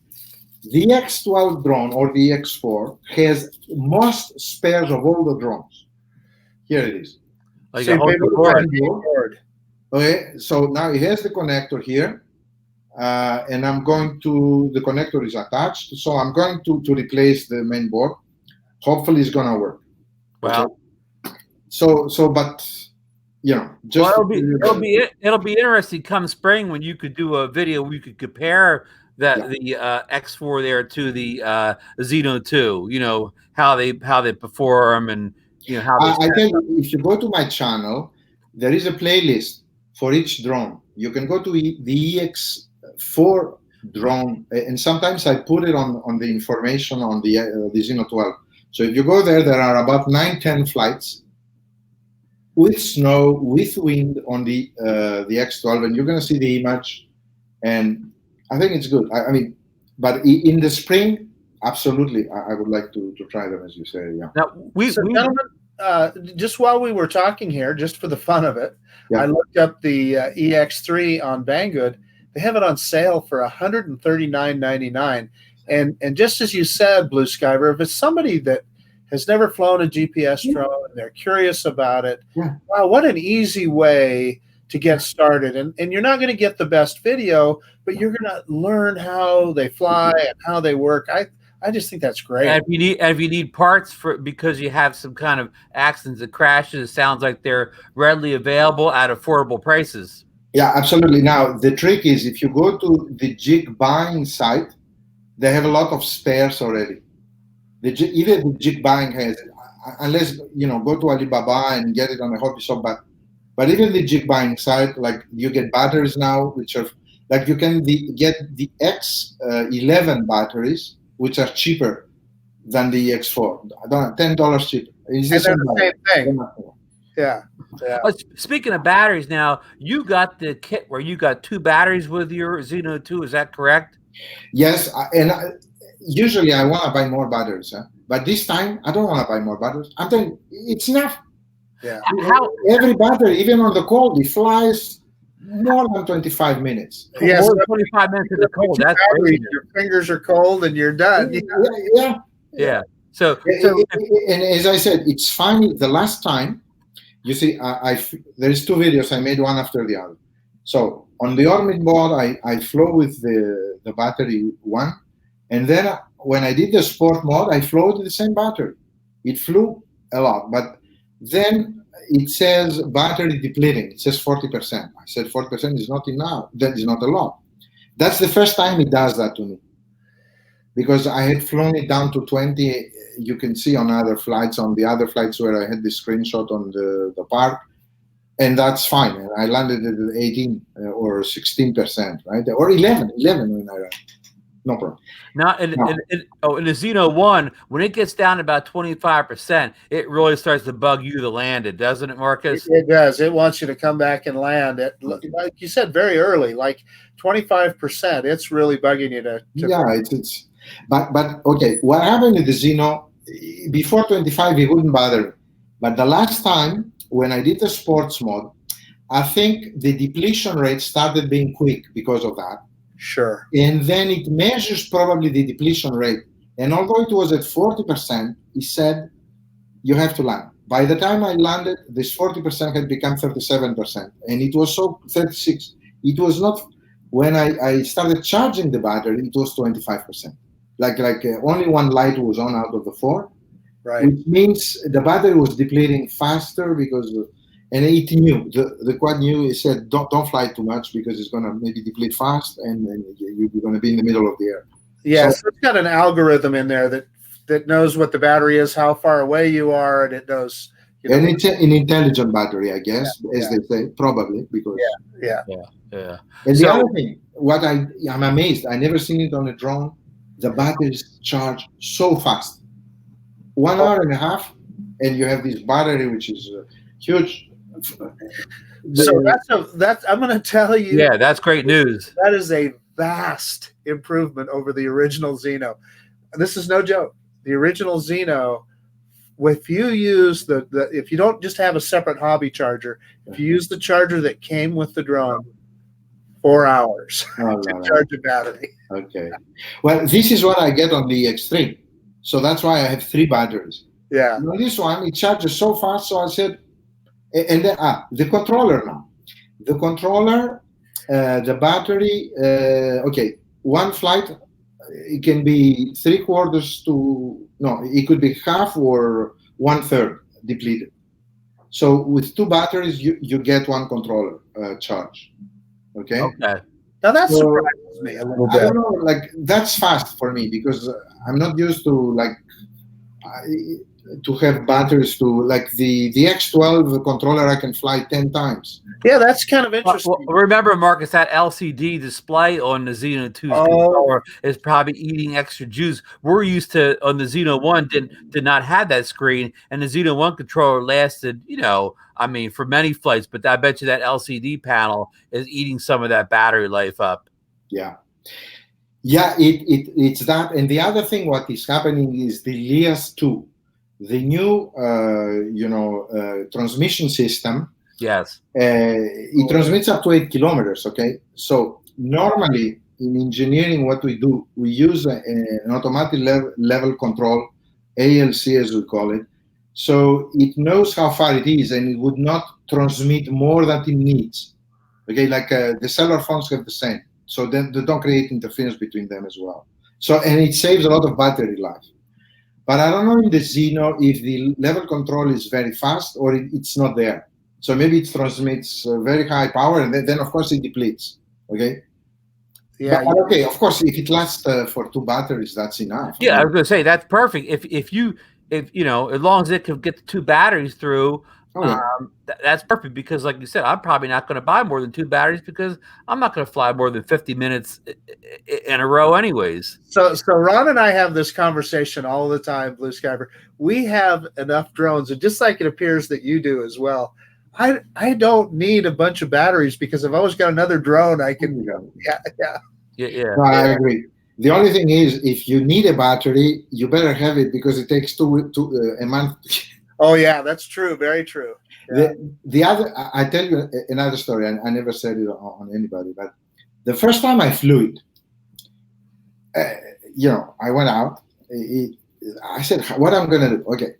The X12 drone or the X4 has most spares of all the drones. Here it is. Okay, so now it has the connector here, and I'm going to, the connector is attached, so I'm going to replace the main board. Hopefully it's gonna work. Wow. Okay. So, but just it'll be interesting come spring when you could do a video where you could compare the X4 there to the Zino 2. How they perform and. How I tell you, if you go to my channel, there is a playlist for each drone. You can go to the EX4 drone, and sometimes I put it on the information on the Zino 12. So if you go there, there are about 9-10 flights with snow, with wind on the X12, and you're going to see the image. And I think it's good. I mean, but in the spring, absolutely, I would like to try them, as you say. Yeah. Now, gentlemen, just while we were talking here, just for the fun of it, Yeah. I looked up the EX3 on Banggood. They have it on sale for $139.99. And just as you said, BlueSkyver, if it's somebody that has never flown a GPS drone and they're curious about it, wow, what an easy way to get started. And you're not going to get the best video, but you're going to learn how they fly and how they work. I just think that's great. And if you need parts because you have some kind of accidents and crashes, it sounds like they're readily available at affordable prices. Yeah, absolutely. Now the trick is if you go to the jig buying site, they have a lot of spares already. Even the jig buying has it, unless go to Alibaba and get it on a hobby shop. But even the jig buying site, like you get batteries now, which are like you can get the X11 batteries, which are cheaper than the X4. $10 cheaper. And they're the same thing. Yeah. Speaking of batteries, now you got the kit where you got 2 batteries with your Zino 2. Is that correct? Yes, usually I want to buy more batteries, but this time I don't want to buy more batteries. I'm telling you, it's enough. Yeah. Every battery, even on the cold, it flies more than 25 minutes. Yes, more than 25 minutes in the cold. That's crazy. Your fingers are cold and you're done. Yeah. So and as I said, it's funny. The last time, you see, there's 2 videos. I made one after the other. So on the Orbit mode, I flew with the battery 1, and then when I did the sport mode, I flew with the same battery. It flew a lot, but then it says battery depleting. It says 40%. I said 40% is not enough. That is not a lot. That's the first time it does that to me, because I had flown it down to 20. You can see on other flights, where I had the screenshot on the park, and that's fine. And I landed at 18 or 16%, right? Or 11 when I ran. No problem. Now, in the Zino 1, when it gets down to about 25%, it really starts to bug you to land it, doesn't it, Marcus? It does. It wants you to come back and land it, like you said, very early, like 25%. It's really bugging you to yeah, it's but okay. What happened with the Zino before 25? It wouldn't bother me, but the last time when I did the sports mode, I think the depletion rate started being quick because of that. Sure. And then it measures probably the depletion rate. And although it was at 40%, it said you have to land. By the time I landed, this 40% had become 37%. And it was so 36. It was not, when I started charging the battery, it was 25%. Like only 1 light was on out of the 4. Right. Which means the battery was depleting faster because, and it knew, the quad knew. It said, don't fly too much because it's going to maybe deplete fast and you're going to be in the middle of the air. Yeah, so it's got an algorithm in there that knows what the battery is, how far away you are, and it knows. And it's an intelligent battery, I guess, as they say, probably, because. Yeah. And the other thing, what I'm amazed, I never seen it on a drone. The batteries charge so fast. 1 hour and a half, and you have this battery which is huge. So that's I'm going to tell you. Yeah, that's great news. That is a vast improvement over the original Zino. This is no joke. The original Zino, if you use if you don't just have a separate hobby charger, if you use the charger that came with the drone, 4 hours to charge a battery. Okay. Well, this is what I get on the X3. So that's why I have 3 batteries. Yeah. On this one, it charges so fast. So I said, and then the controller now. The controller, the battery. Okay, 1 flight, it can be 3/4 to it could be half or 1/3 depleted. So with 2 batteries, you get 1 controller charge. Okay. Okay. Now that surprises me a little bit. I don't know, like that's fast for me because I'm not used to to have batteries to like the X12 controller. I can fly 10 times. Yeah, that's kind of interesting. Well, remember, Marcus, that LCD display on the Zino 2 controller is probably eating extra juice. We're used to on the Zino 1 did not have that screen, and the Zino 1 controller lasted, for many flights. But I bet you that LCD panel is eating some of that battery life up. Yeah. Yeah, it's that. And the other thing, what is happening is the Lias 2. the new, transmission system, Yes. it transmits up to 8 kilometers. Okay, so normally in engineering, what we do, we use an automatic level control, ALC as we call it. So it knows how far it is, and it would not transmit more than it needs. Okay, like the cellular phones have the same. So then they don't create interference between them as well. So, and it saves a lot of battery life. But I don't know in the Zino if the level control is very fast or it's not there. So maybe it transmits very high power, and then of course it depletes. Okay. Yeah. But, okay. Of course, if it lasts for 2 batteries, that's enough. Yeah, I was going to say that's perfect. If you know, as long as it can get the 2 batteries through, that's perfect, because like you said, I'm probably not going to buy more than 2 batteries because I'm not going to fly more than 50 minutes in a row anyways. So Ron and I have this conversation all the time, BlueSkyver. We have enough drones, and just like it appears that you do as well, I don't need a bunch of batteries because I've always got another drone I can go. Yeah. No, I agree. The only thing is, if you need a battery, you better have it because it takes a month. Oh yeah, that's true. Very true. Yeah. The other, I tell you another story. I never said it on anybody, but the first time I flew it, I went out. I said, what I'm going to do? Okay.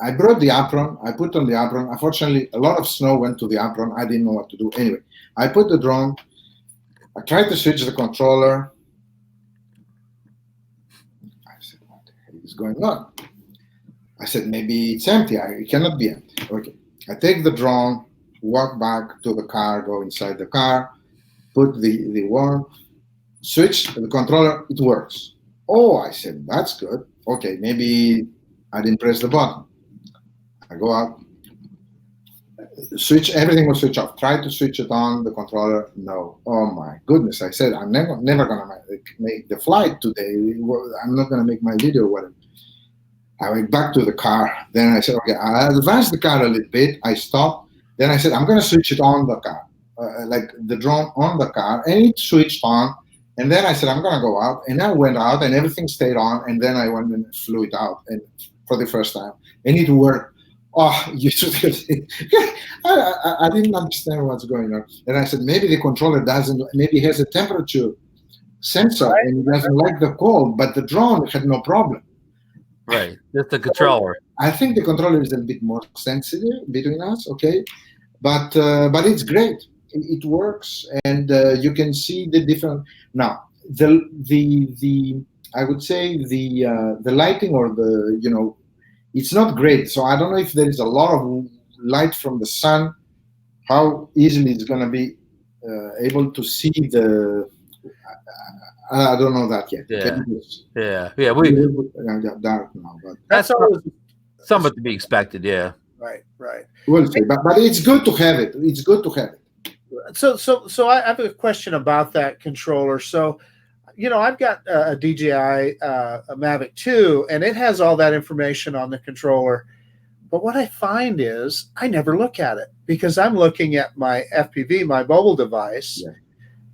I brought the apron. I put on the apron. Unfortunately, a lot of snow went to the apron. I didn't know what to do. Anyway, I put the drone. I tried to switch the controller. I said, what the hell is going on? I said, maybe it's empty. It cannot be empty. Okay. I take the drone, walk back to the car, go inside the car, put the one, switch the controller. It works. Oh, I said, that's good. Okay, maybe I didn't press the button. I go out, switch, everything was switched off. Try to switch it on, the controller, no. Oh my goodness. I said, I'm never going to make the flight today. I'm not going to make my video, whatever. I went back to the car. Then I said, okay, I advanced the car a little bit. I stopped. Then I said, I'm going to switch it on the car, like the drone on the car. And it switched on. And then I said, I'm going to go out. And I went out and everything stayed on. And then I went and flew it out and for the first time. And it worked. Oh, you should have seen. I didn't understand what's going on. And I said, maybe the controller maybe has a temperature sensor and it doesn't like the cold, but the drone had no problem. Right, just the controller. I think the controller is a bit more sensitive between us, okay? But it's great. It works, and you can see the different. Now, the I would say the lighting or it's not great. So I don't know if there is a lot of light from the sun, how easily it's going to be able to see the. I don't know that yet. Yeah. We dark now, but that's always somewhat to be expected. Yeah. Right. We'll see, but it's good to have it. It's good to have it. So I have a question about that controller. So, I've got a DJI a Mavic 2, and it has all that information on the controller. But what I find is I never look at it because I'm looking at my FPV, my mobile device. Yeah.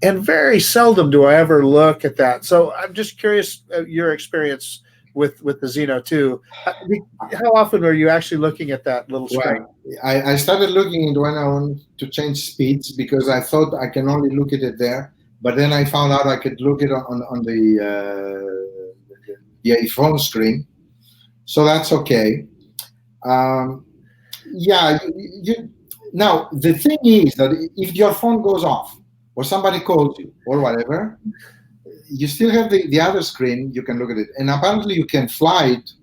And very seldom do I ever look at that. So I'm just curious your experience with the Zino 2. How often are you actually looking at that little screen? Well, I started looking into when I want to change speeds because I thought I can only look at it there. But then I found out I could look it on the iPhone screen. So that's okay. Now, the thing is that if your phone goes off, or somebody calls you, or whatever, you still have the other screen, you can look at it. And apparently you can fly it,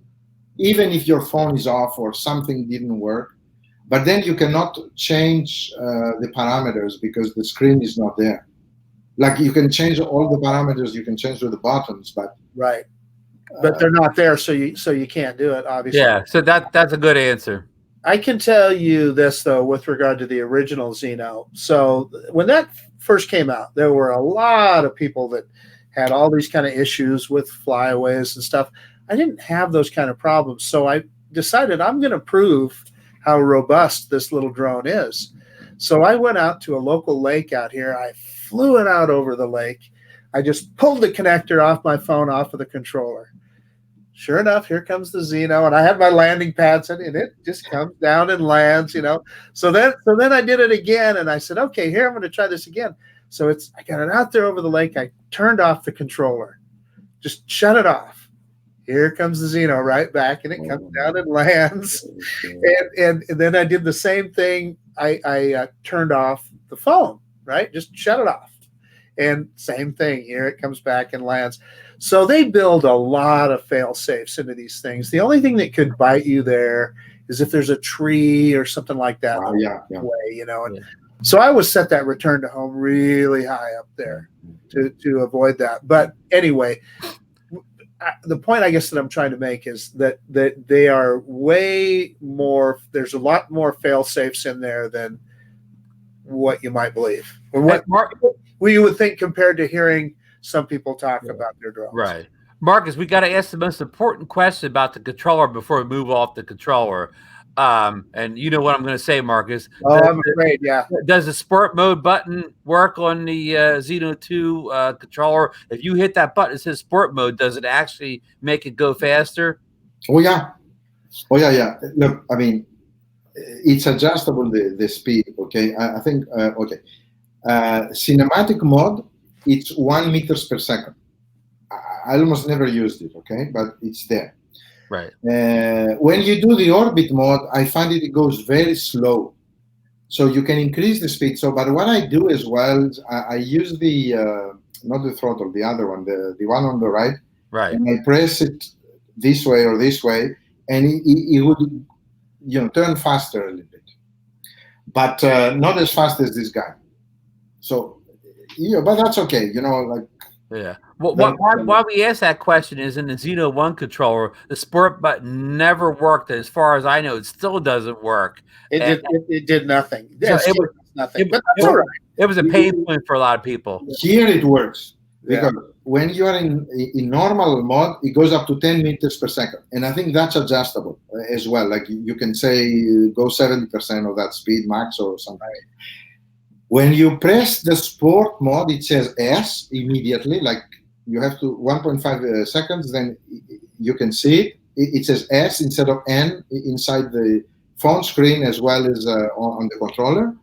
even if your phone is off or something didn't work. But then you cannot change the parameters because the screen is not there. Like you can change all the parameters, you can change with the buttons, but... Right. But they're not there, so you can't do it, obviously. Yeah, so that's a good answer. I can tell you this, though, with regard to the original Zino. So when that first came out, there were a lot of people that had all these kind of issues with flyaways and stuff. I didn't have those kind of problems. So I decided I'm going to prove how robust this little drone is. So I went out to a local lake out here. I flew it out over the lake. I just pulled the connector off my phone off of the controller. Sure enough, here comes the Zino, and I had my landing pads in, and it just comes down and lands, you know. So then I did it again, and I said, okay, here I'm going to try this again. So I got it out there over the lake. I turned off the controller, just shut it off. Here comes the Zino right back, and it comes down and lands. And then I did the same thing. I turned off the phone, right? Just shut it off. And same thing, here it comes back and lands. So they build a lot of fail safes into these things. The only thing that could bite you there is if there's a tree or something like that. Way, you know. And so I would set that return to home really high up there to avoid that. But anyway, the point I guess that I'm trying to make is that they are way more. There's a lot more fail safes in there than what you might believe, or what you would think compared to hearing some people talk about their drones. Right. Marcus, we got to ask the most important question about the controller before we move off the controller. And you know what I'm going to say, Marcus. I'm afraid, yeah. Does the sport mode button work on the Zino 2 controller? If you hit that button, it says sport mode. Does it actually make it go faster? Oh, yeah. Look, I mean, it's adjustable, the speed, okay? I think, okay. Cinematic mode, it's 1 meters per second. I almost never used it, okay? But it's there. Right. When you do the orbit mode, I find it goes very slow. So you can increase the speed. So, but what I do as well, I use the, not the throttle, the other one, the one on the right. Right. And I press it this way or this way, and it would, you know, turn faster a little bit. But not as fast as this guy. So, yeah, but that's okay, you know, like. Yeah. Well, why we asked that question is in the Zino 1 controller, the sport button never worked. As far as I know, it still doesn't work. It did nothing. So it was nothing. But that's all right. It was a pain point for a lot of people. Here it works. Because when you are in normal mode, it goes up to 10 meters per second. And I think that's adjustable as well. Like you can say go 70% of that speed max or something. When you press the sport mode, it says S immediately, like you have to 1.5 seconds, then you can see it. It says S instead of N inside the phone screen as well as on the controller.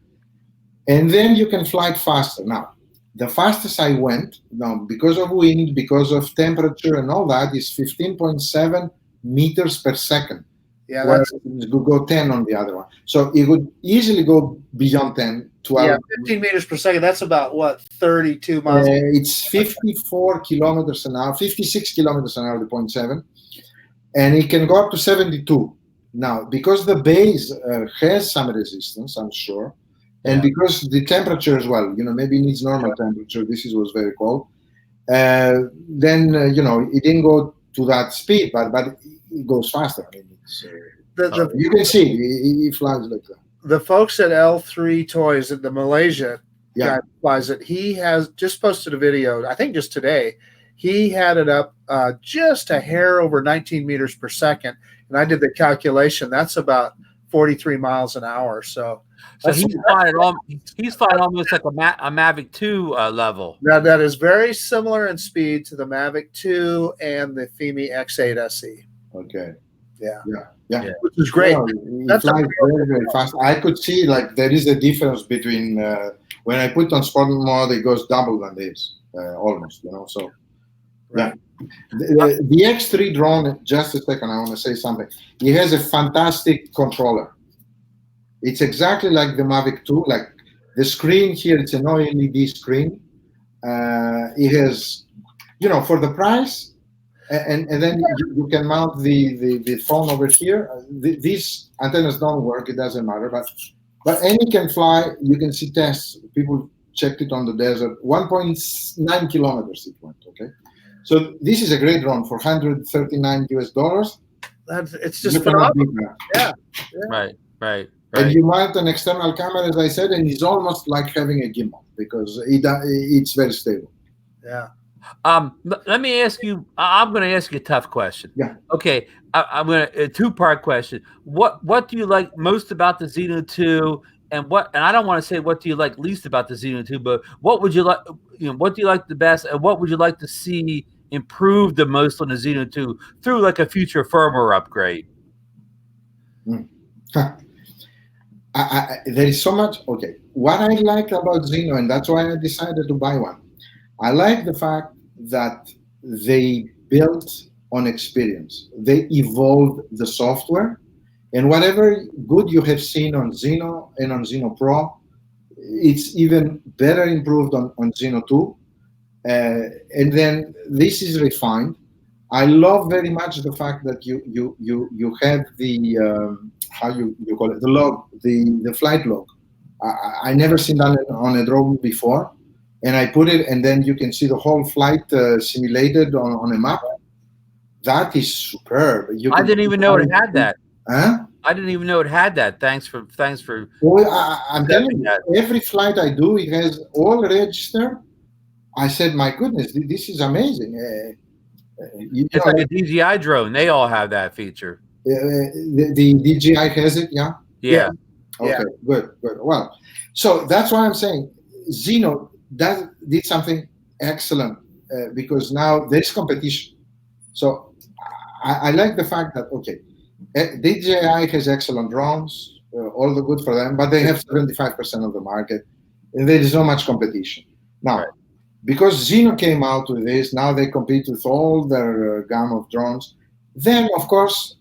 And then you can fly it faster. Now, the fastest I went, now because of wind, because of temperature and all that, is 15.7 meters per second. Yeah, that's it would go 10 on the other one. So it would easily go beyond 10, 12. Yeah, 15 meters per second. That's about what, 32 miles? It's 54 kilometers an hour, 56 kilometers an hour, the 0.7. And it can go up to 72. Now, because the base has some resistance, I'm sure, and because the temperature as well, you know, maybe it needs normal temperature. This was very cold. Then, you know, it didn't go to that speed, but it goes faster. I mean, you can see it flies like that. The folks at L3 Toys at the Malaysia guy flies it. He has just posted a video, I think just today. He had it up just a hair over 19 meters per second. And I did the calculation. That's about 43 miles an hour. So he's flying almost like a Mavic 2 level. Now, that is very similar in speed to the Mavic 2 and the FIMI X8 SE. Okay. Yeah. Which is great. That's flies very, very fast. I could see like there is a difference between when I put on sport mode, it goes double than this, almost, you know. So, right. The X3 drone, just a second, I want to say something. It has a fantastic controller. It's exactly like the Mavic 2. Like the screen here, it's an OLED screen. It has, you know, for the price, and then you can mount the phone over here. These antennas don't work. It doesn't matter. But any can fly. You can see tests. People checked it on the desert. 1.9 kilometers it went. Okay. So this is a great drone for $139 US. It's just phenomenal. Yeah. Right. And you mount an external camera, as I said, and it's almost like having a gimbal because it's very stable. Yeah. Let me ask you. I'm going to ask you a tough question. Yeah. Okay. I'm going to a two-part question. What do you like most about the Zino 2, and I don't want to say what do you like least about the Zino 2, but what would you like? You know, what do you like the best, and what would you like to see improve the most on the Zino 2 through like a future firmware upgrade? There is so much. Okay, what I like about Zino, and that's why I decided to buy one. I like the fact that they built on experience. They evolved the software, and whatever good you have seen on Zino and on Zino Pro, it's even better improved on Zino 2. And then this is refined. I love very much the fact that you have the how you call it, the log, the flight log. I never seen that on a drone before, and I put it, and then you can see the whole flight simulated on a map. That is superb. I didn't even know it had that. Huh? I didn't even know it had that. Thanks for. Well, I'm telling you, every flight I do, it has all registered. I said, my goodness, this is amazing. It's like a DJI drone. They all have that feature. The DJI has it, yeah? Yeah. Okay, good. Well, so that's why I'm saying Zino did something excellent because now there's competition. So I like the fact that, okay, DJI has excellent drones, all the good for them, but they have 75% of the market, and there is not much competition. Now, because Zino came out with this, now they compete with all their gamma of drones. Then, of course,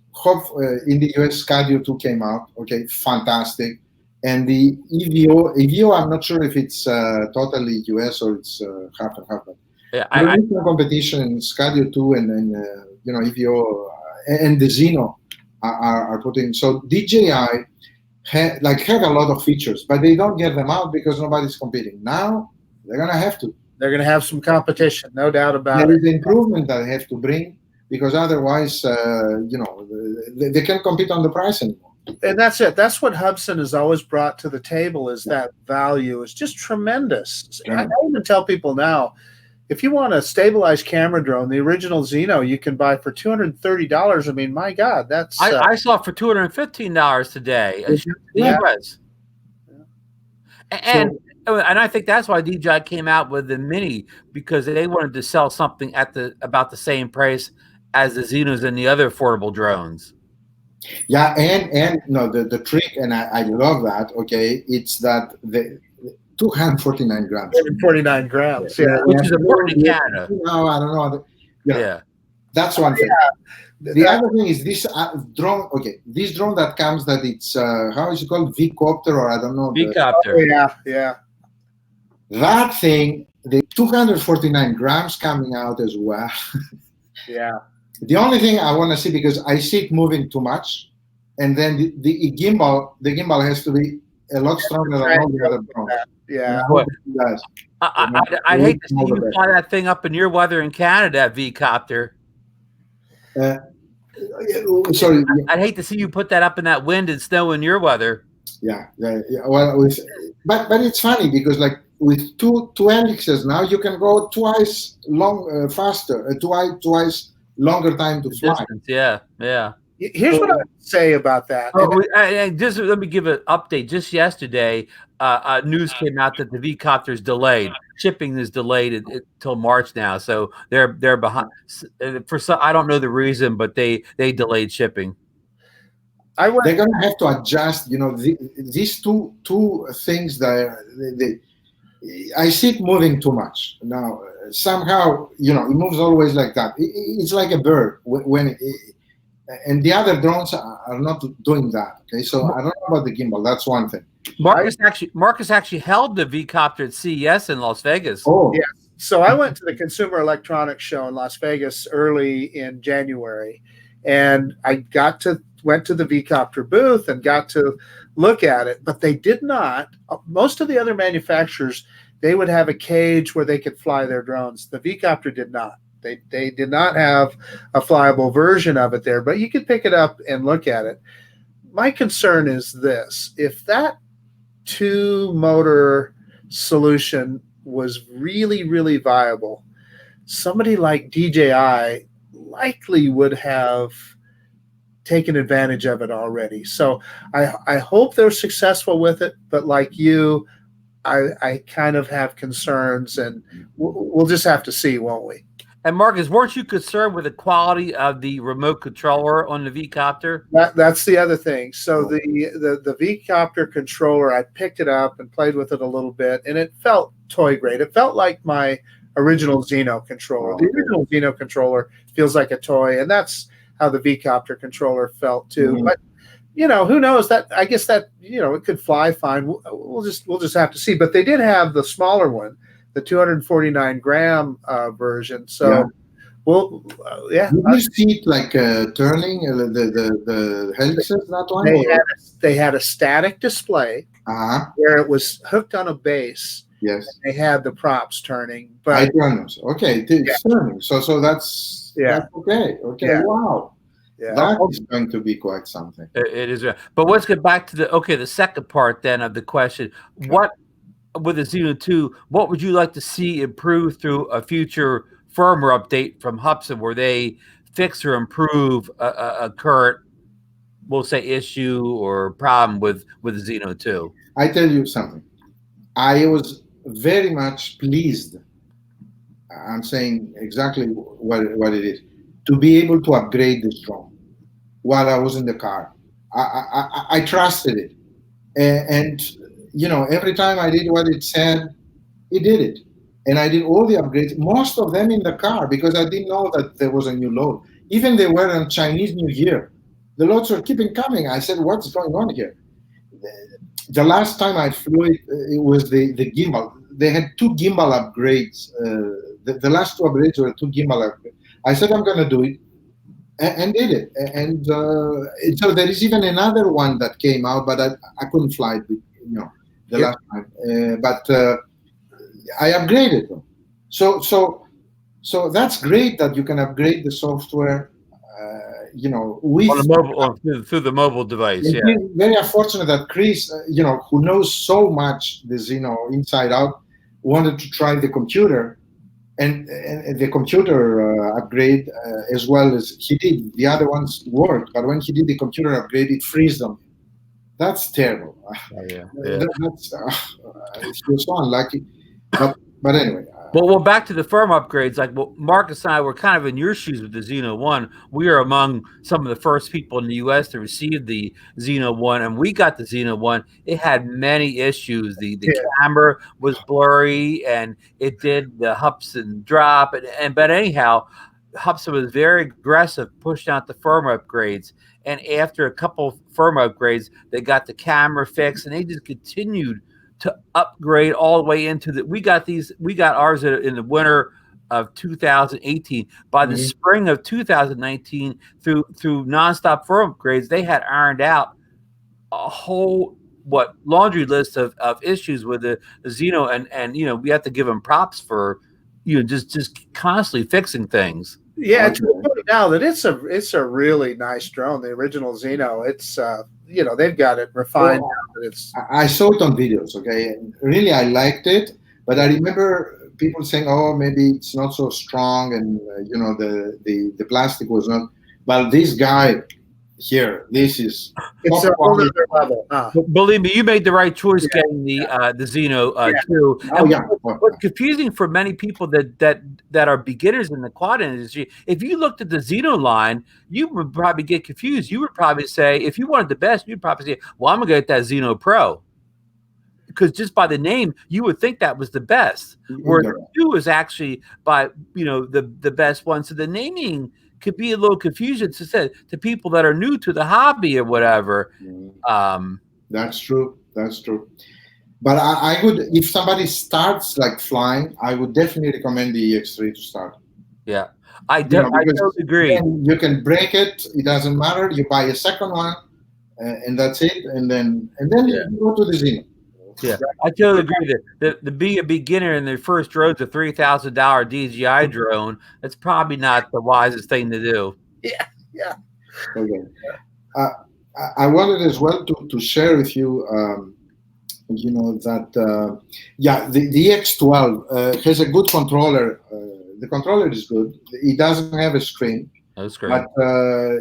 in the US, Scadio 2 came out. Okay, fantastic. And the EVO, I'm not sure if it's totally US or it's half and half. Yeah, I competition in Scadio 2 and EVO and the Zino are putting. So DJI have a lot of features, but they don't get them out because nobody's competing. Now they're gonna have to. They're going to have some competition, no doubt about it. There is improvement that they have to bring because otherwise, they can't compete on the price anymore. And that's it. That's what Hubsan has always brought to the table is that value is just tremendous. I even tell people now, if you want a stabilized camera drone, the original Zino you can buy for $230. I mean, my God, that's... I saw it for $215 today. Yeah. And I think that's why DJI came out with the Mini, because they wanted to sell something at about the same price as the Zinos and the other affordable drones. Yeah, and no, the trick, and I love that. Okay, it's that the 249 grams. 249 grams, yeah, which is important in Canada. No, I don't know. Yeah, that's one thing. Yeah. The other thing is this drone. Okay, this drone that comes that it's how is it called? V-copter, or I don't know. V-copter. Yeah. That thing, the 249 grams coming out as well. Yeah. The only thing I want to see, because I see it moving too much, and then the gimbal has to be a lot stronger than all the other drones. Yeah. I'd hate to see you fly that thing up in your weather in Canada, that V-copter. Sorry. I'd hate to see you put that up in that wind and snow in your weather. Yeah. Well, but it's funny because with two helixes now you can go twice faster, twice longer time to fly. Distance, yeah. Here's what I would say about that. Just let me give an update. Just yesterday, news came out that the V-copter is delayed. Shipping is delayed until March now, so they're behind. For some, I don't know the reason, but they delayed shipping. They're going to have to adjust. These two things that I see it moving too much now. Somehow, it moves always like that. It's like a bird and the other drones are not doing that. Okay, so I don't know about the gimbal. That's one thing. Marcus actually held the V-copter at CES in Las Vegas. Oh, yeah. So I went to the Consumer Electronics Show in Las Vegas early in January, and I went to the V-copter booth and got to look at it. But they did not. Most of the other manufacturers, they would have a cage where they could fly their drones. The V-copter did not. They did not have a flyable version of it there, but you could pick it up and look at it. My concern is this: if that two-motor solution was really, really viable, somebody like DJI likely would have taken advantage of it already. So I hope they're successful with it, but like you, I kind of have concerns, and we'll just have to see, won't we? And Marcus, weren't you concerned with the quality of the remote controller on the V-Copter? That's the other thing. So the V-Copter controller, I picked it up and played with it a little bit, and it felt toy grade. It felt like my original Zino controller. The original Zino controller feels like a toy, and that's how the V-Copter controller felt too. But who knows? That I guess that it could fly fine. We'll just have to see. But they did have the smaller one, the 249 gram version. So, Did you see it like turning the helices that one? They had a static display where it was hooked on a base. Yes. They had the props turning, but okay, it's turning. So that's okay. Okay, wow. Yeah. That is going to be quite something. It is. But let's get back to the second part then of the question. What, with the Zino 2, what would you like to see improve through a future firmware update from Hubsan where they fix or improve a current, we'll say, issue or problem with the Zino 2? I tell you something. I was very much pleased. I'm saying exactly what it is. To be able to upgrade this drone while I was in the car. I trusted it. And every time I did what it said, it did it. And I did all the upgrades, most of them in the car, because I didn't know that there was a new load. Even they were on Chinese New Year. The loads were keeping coming. I said, what's going on here? The last time I flew it was the gimbal. They had 2 gimbal upgrades. The last 2 upgrades were 2 gimbal upgrades. I said, I'm going to do it, and did it. And so there is even another one that came out, but I couldn't fly it, last time. But I upgraded them. So that's great that you can upgrade the software, with on the mobile, through the mobile device. Yeah. Very unfortunate that Chris, who knows so much the Zino inside out, wanted to try the computer. And the computer upgrade, as well as he did, the other ones worked, but when he did the computer upgrade, it freezed them. That's terrible. It's so unlucky. But anyway. Well, back to the firm upgrades. Like, Marcus and I were kind of in your shoes with the Zino 1. We are among some of the first people in the U.S. to receive the Zino 1, and we got the Zino 1. It had many issues. The camera was blurry, and it did the Hubsan drop. But anyhow, Hubsan was very aggressive, pushing out the firm upgrades. And after a couple firm upgrades, they got the camera fixed, and they just continued to upgrade all the way into we got ours in the winter of 2018. By the spring of 2019, through nonstop firm upgrades, they had ironed out a whole laundry list of issues with the Zino, and we have to give them props for just constantly fixing things. Yeah, to the point now that it's a really nice drone. The original Zino, it's they've got it refined. Well, I saw it on videos. Okay, and really I liked it, but I remember people saying, "Oh, maybe it's not so strong," and the plastic was not. But this guy here, this is it's a whole other level. Believe me, you made the right choice getting the Zino 2. What's confusing for many people that are beginners in the quad industry, if you looked at the Zino line, you would probably get confused. You would probably say, if you wanted the best, you'd probably say, well, I'm going to get that Zino Pro. Because just by the name, you would think that was the best. Where the 2 is actually by the best one. So the naming could be a little confusion to people that are new to the hobby or whatever. That's true. But I would, if somebody starts like flying, I would definitely recommend the EX3 to start. Yeah, I totally agree. You can break it; it doesn't matter. You buy a second one, and that's it. And then you go to the Zino. Yeah, I totally agree that to be a beginner in their first drone's a $3,000 DJI drone. That's probably not the wisest thing to do. Yeah. Okay. I wanted as well to share with you, that the EX12 has a good controller. The controller is good. It doesn't have a screen. That's great. But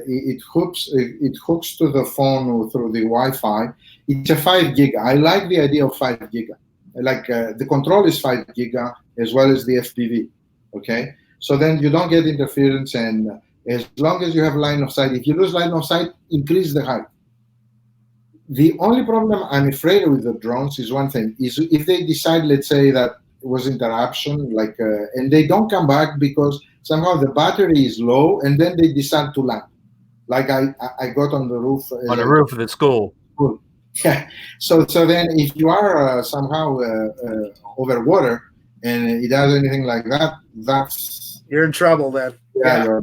it hooks to the phone through the Wi-Fi. It's a 5 gig. I like the idea of 5 gig. Like the control is 5 gig as well as the FPV. Okay, So then you don't get interference, and as long as you have line of sight, if you lose line of sight, increase the height. The only problem I'm afraid of with the drones is one thing, is if they decide, let's say that it was interruption, like, and they don't come back because somehow the battery is low, and then they decide to land. Like I got on the roof. On the roof of the school. Yeah. So then if you are somehow over water and it does anything like that, you're in trouble then. Yeah.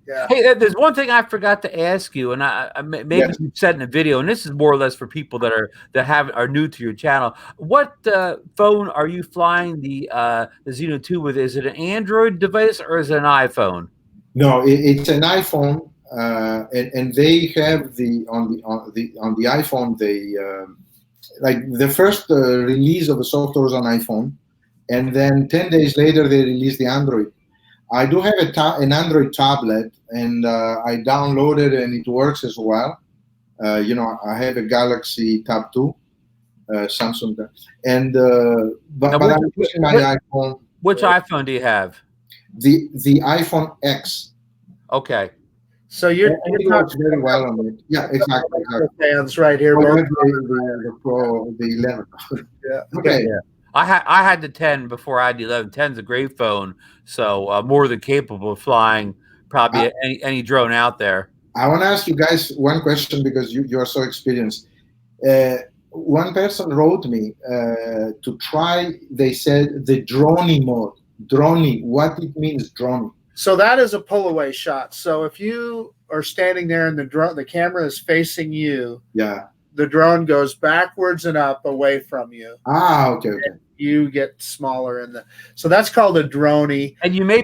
Yeah. Hey, there's one thing I forgot to ask you, and maybe Yes. you said in the video, and this is more or less for people that are new to your channel. What phone are you flying the Zino 2 with? Is it an Android device or is it an iPhone? No, it's an iPhone, and they have on the iPhone, they like the first release of the software was on iPhone, and then 10 days later they released the Android. I do have an Android tablet, and I downloaded, and it works as well. I have a Galaxy Tab 2, Samsung, and but I'm using my iPhone. Which iPhone do you have? The iPhone X. Okay. So you're talking very well on it. Yeah, exactly. Fans right here. The Pro, the 11. Yeah. Okay. Yeah. I had the 10 before I had the 11. 10's a great phone, so more than capable of flying probably any drone out there. I want to ask you guys one question because you are so experienced. One person wrote me to try. They said the drone mode. Drone. What it means, drone? So that is a pull away shot. So if you are standing there and the camera is facing you, yeah, the drone goes backwards and up away from you. Okay. You get smaller so that's called a drone. And he may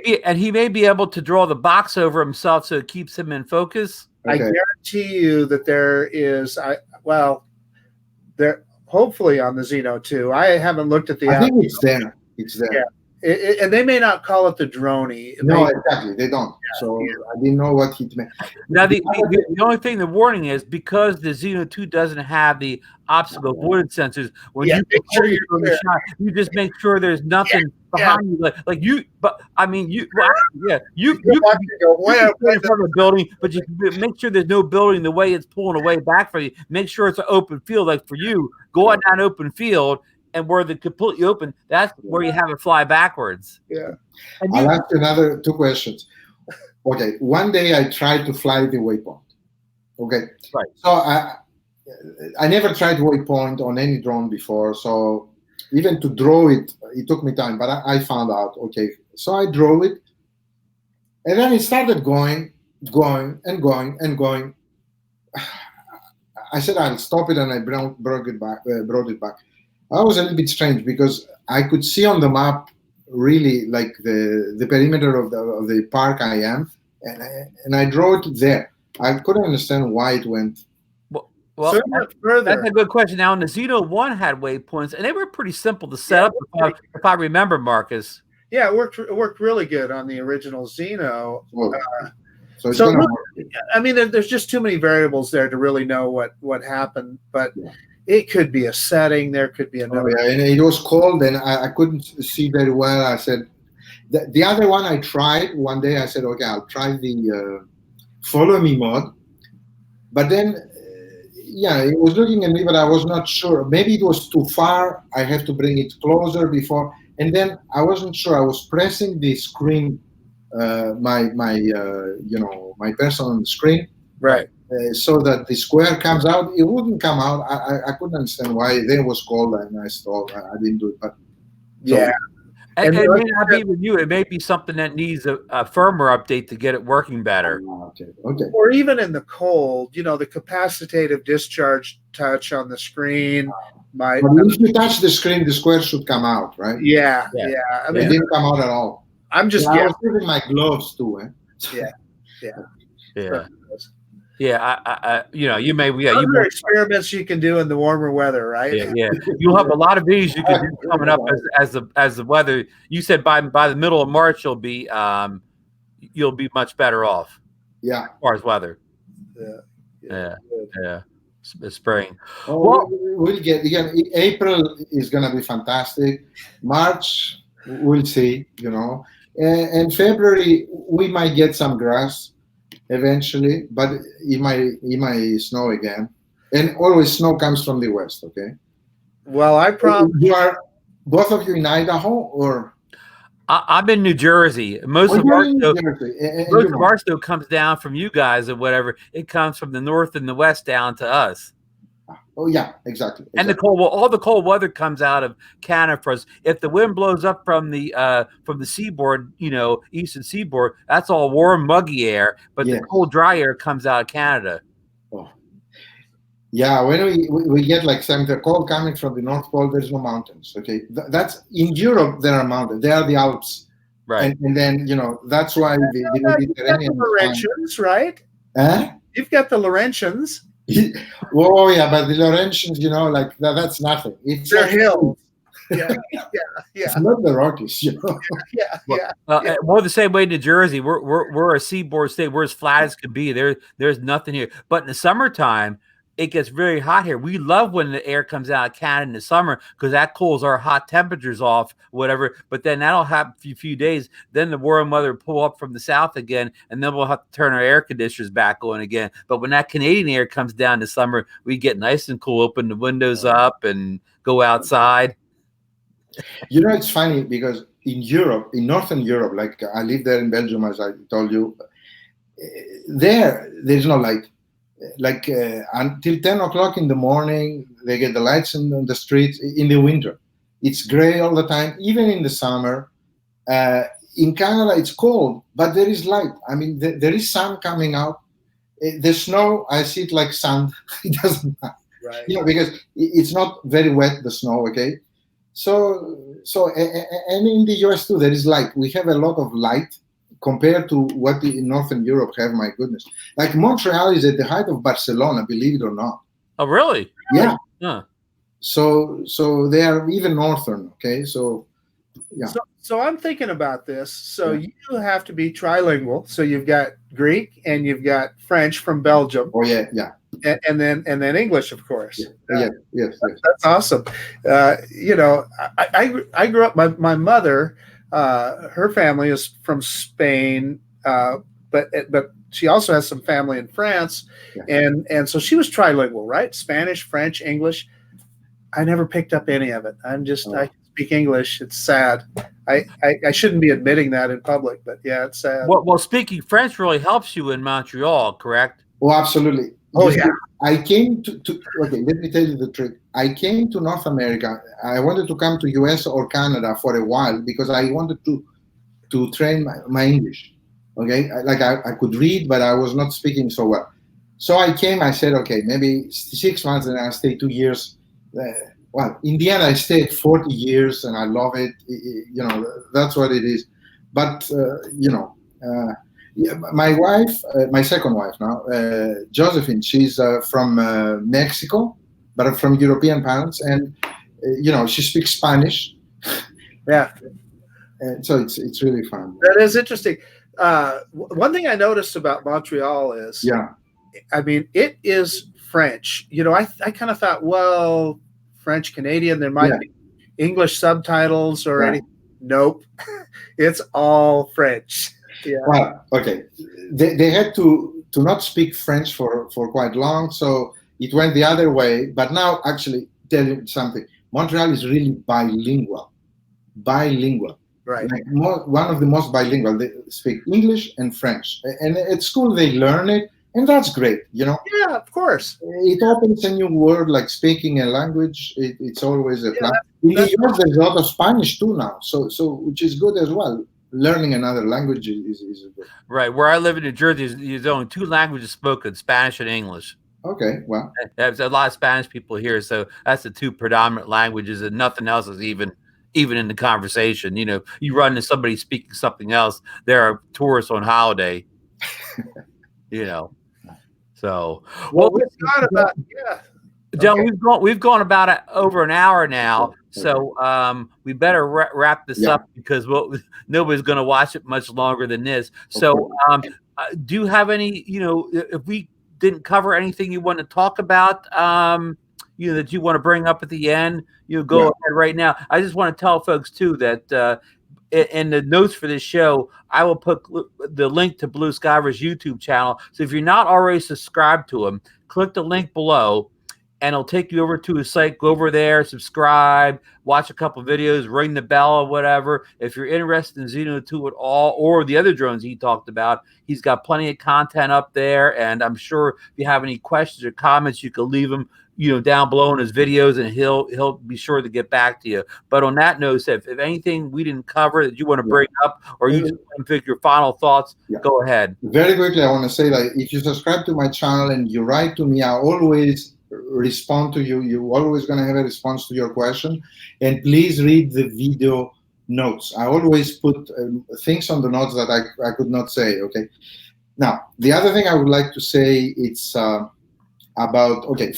be able to draw the box over himself so it keeps him in focus. Okay. I guarantee you that there is there hopefully on the Zino 2. I haven't looked at the I think it's there. It's there. Yeah. And they may not call it the drone. No, exactly. They don't. Yeah, so I didn't know what he meant. Now, the only thing, the warning is because the Zino 2 doesn't have the obstacle avoidance sensors, when you pull from the shot, you just make sure there's nothing behind you. Like you, but I mean, you can go in front of a building, but you make sure there's no building the way it's pulling away back from you. Make sure it's an open field. Like for you, go out down open field. And where they're completely open, that's where you have it fly backwards. Yeah. I'll ask you another 2 questions. Okay. One day I tried to fly the waypoint. Okay. Right. So I never tried waypoint on any drone before. So even to draw it, it took me time. But I found out, okay. So I drew it. And then it started going. I said I'll stop it, and I brought it back. That was a little bit strange because I could see on the map really like the perimeter of the park I am, and I drew it there. I couldn't understand why it went. Well, that's a good question. Now, the Zino 1 had waypoints, and they were pretty simple to set up, if I remember, Marcus. Yeah, it worked really good on the original Zino. I mean, there's just too many variables there to really know what happened, but. Yeah. It could be a setting. There could be another. Oh, yeah. And it was cold, and I couldn't see very well. I said, the other one I tried one day. I said, okay, I'll try the follow me mode. But then, it was looking at me, but I was not sure. Maybe it was too far. I have to bring it closer before. And then I wasn't sure. I was pressing the screen, my person on the screen. Right. So that the square comes out. It wouldn't come out. I couldn't understand why. There was cold, and I stopped. I didn't do it. But and it may not be with you. It may be something that needs a firmware update to get it working better. Okay. Or even in the cold, the capacitative discharge touch on the screen. But if you touch the screen, the square should come out, right? Yeah. I mean, it didn't come out at all. I'm just. I was using my gloves too. Yeah. Yeah, you may. Yeah, other experiments you can do in the warmer weather, right? Yeah. You'll have a lot of videos you can do coming up as the weather. You said by the middle of March you'll be much better off. Yeah, as far as weather. Yeah. Spring. We'll get April is gonna be fantastic. March, we'll see. And February we might get some grass eventually, but it might snow again. And always snow comes from the west. Okay. Well, I promise. You are both of you in Idaho, or I'm in New Jersey. Most of you're our in snow, New Jersey? most of our snow comes down from you guys or whatever. It comes from the north and the west down to us. Oh yeah, exactly. And the cold, all the cold weather comes out of Canada for us. If the wind blows up from the seaboard, eastern seaboard, that's all warm, muggy air. But the cold, dry air comes out of Canada. Oh. Yeah, when we get like the cold coming from the North Pole, there's no mountains. Okay, that's in Europe. There are mountains. There are the Alps, right? And then that's why the Mediterranean. Laurentians, right? You've got the Laurentians. Oh yeah, but the Laurentians, like that's nothing. It's they're hills. Yeah. It's not the Rockies, We're the same way in New Jersey. We're a seaboard state. We're as flat as could be. There's nothing here. But in the summertime, it gets very hot here. We love when the air comes out of Canada in the summer because that cools our hot temperatures off, whatever. But then that'll happen for a few days. Then the warm weather will pull up from the south again, and then we'll have to turn our air conditioners back on again. But when that Canadian air comes down in the summer, we get nice and cool, open the windows up and go outside. It's funny because in Europe, in Northern Europe, like I live there in Belgium, as I told you, there's no light. Like until 10 o'clock in the morning, they get the lights in the streets. In the winter, it's gray all the time. Even in the summer, in Canada, it's cold, but there is light. I mean, there is sun coming out. The snow, I see it like sand. It doesn't matter, right? Because it's not very wet, the snow. Okay, so and in the US too, there is light. We have a lot of light. Compared to what in Northern Europe have, my goodness. Like Montreal is at the height of Barcelona, believe it or not. Oh, really? Yeah. Huh. So they are even northern, okay? So, yeah. So I'm thinking about this. So you have to be trilingual. So you've got Greek and you've got French from Belgium. Oh, yeah. And then English, of course. Yes. That's awesome. I grew up, my mother, her family is from Spain, but she also has some family in France, and so she was trilingual, right? Spanish, French, English. I never picked up any of it. I speak English. It's sad. I shouldn't be admitting that in public, but yeah, it's sad. Well, speaking French really helps you in Montreal, correct? Oh, absolutely. Oh, yeah. I came to okay, let me tell you the trick. I came to North America. I wanted to come to US or Canada for a while because I wanted to train my English. Okay, I could read, but I was not speaking so well. So I came, I said, okay, maybe 6 months, and I stayed 2 years. Well, in the end, I stayed 40 years, and I love it. That's what it is. But, my wife, my second wife now, Josephine, she's from Mexico, but from European parents, and she speaks Spanish. Yeah, and so it's really fun. That is interesting. One thing I noticed about Montreal is, I mean, it is French. I kind of thought, well, French Canadian, there might be English subtitles or anything. Nope, it's all French. Yeah. Well, okay. They had to not speak French for quite long, so it went the other way. But now, actually, tell you something. Montreal is really bilingual. Right. Like one of the most bilingual. They speak English and French, and at school they learn it, and that's great. Yeah, of course. It opens a new world, like speaking a language. It's always a plus. In the US, there's a lot of Spanish too now, so which is good as well. Learning another language is good. Right. Where I live in New Jersey, there's only 2 languages spoken, Spanish and English. Okay, well. There's a lot of Spanish people here, so that's the 2 predominant languages, and nothing else is even in the conversation. You run into somebody speaking something else, they're a tourist on holiday. So we've got about John, we've gone about over an hour now, so we better wrap this up because nobody's going to watch it much longer than this. So, do you have any? If we didn't cover anything you want to talk about, that you want to bring up at the end, go ahead right now. I just want to tell folks too that in the notes for this show, I will put the link to BlueSkyver's YouTube channel. So if you're not already subscribed to him, click the link below, and it'll take you over to his site. Go over there, subscribe, watch a couple videos, ring the bell or whatever. If you're interested in Zino 2 at all, or the other drones he talked about, he's got plenty of content up there. And I'm sure if you have any questions or comments, you can leave them, down below in his videos, and he'll be sure to get back to you. But on that note, if anything we didn't cover that you want to bring up, or you just want to pick your final thoughts, go ahead. Very quickly, I want to say that if you subscribe to my channel and you write to me, I always respond to you. You're always going to have a response to your question. And please read the video notes. I always put things on the notes that I could not say, okay? Now, the other thing I would like to say, it's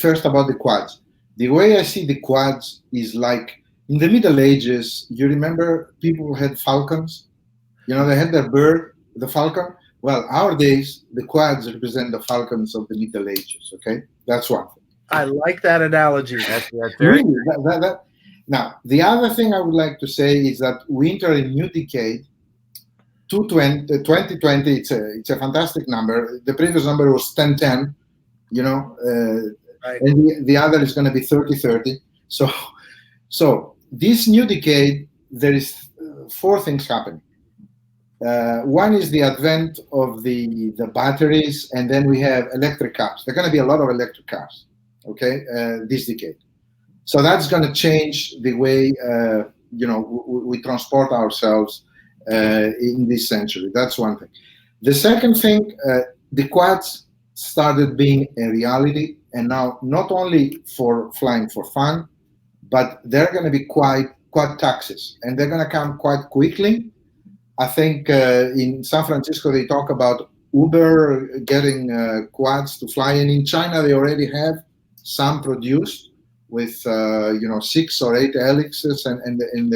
first about the quads. The way I see the quads is like in the Middle Ages. You remember people had falcons? They had their bird, the falcon. Well, our days, the quads represent the falcons of the Middle Ages, okay? That's one thing. I like that analogy. That's very Now, the other thing I would like to say is that we enter a new decade. 2020, it's a fantastic number. The previous number was 1010, right. And the other is going to be 3030. So this new decade, there is 4 things happening. One is the advent of the batteries, and then we have electric cars. There are going to be a lot of electric cars, okay, this decade. So that's going to change the way, we transport ourselves in this century. That's one thing. The second thing, the quads started being a reality, and now not only for flying for fun, but they're going to be quad taxis, and they're going to come quite quickly. I think in San Francisco they talk about Uber getting quads to fly, and in China they already have some produced with 6 or 8 helices, and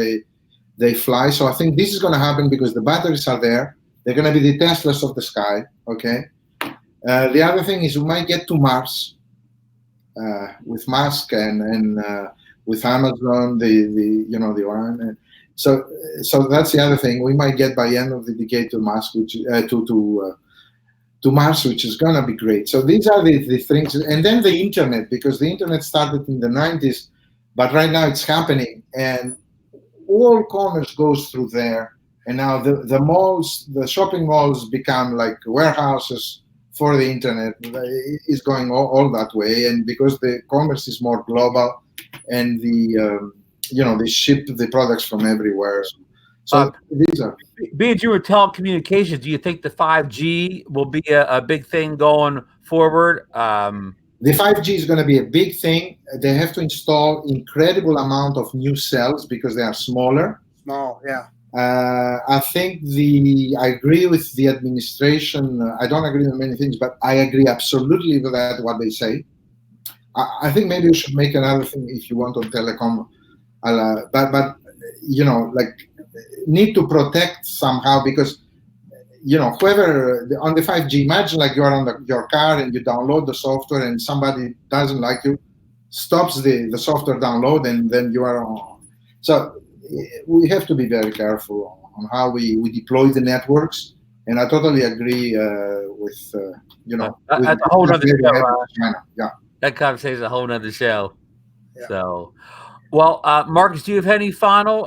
they fly. So I think this is going to happen because the batteries are there. They're going to be the Teslas of the sky. Okay. The other thing is we might get to Mars with Musk and with Amazon, the one. So that's the other thing. We might get by the end of the decade to Mars, to Mars, which is gonna be great. So these are the things, and then the internet, because the internet started in the 90s, but right now it's happening, and all commerce goes through there. And now the malls, the shopping malls become like warehouses for the internet. It's going all that way, and because the commerce is more global, and they ship the products from everywhere. So these are. Being you were telecommunications, do you think the 5G will be a big thing going forward? The 5G is going to be a big thing. They have to install incredible amount of new cells because they are smaller. Small, yeah. I think I agree with the administration. I don't agree with many things, but I agree absolutely with that, what they say. I think maybe you should make another thing if you want on telecom. But need to protect somehow, because whoever on the 5G, imagine like you're on your car and you download the software and somebody doesn't like you, stops the software download, and then you are on. So we have to be very careful on how we deploy the networks, and I totally agree with that's a whole other show. Yeah, that conversation is a whole other show. Yeah. So. Well, Marcus, do you have any final,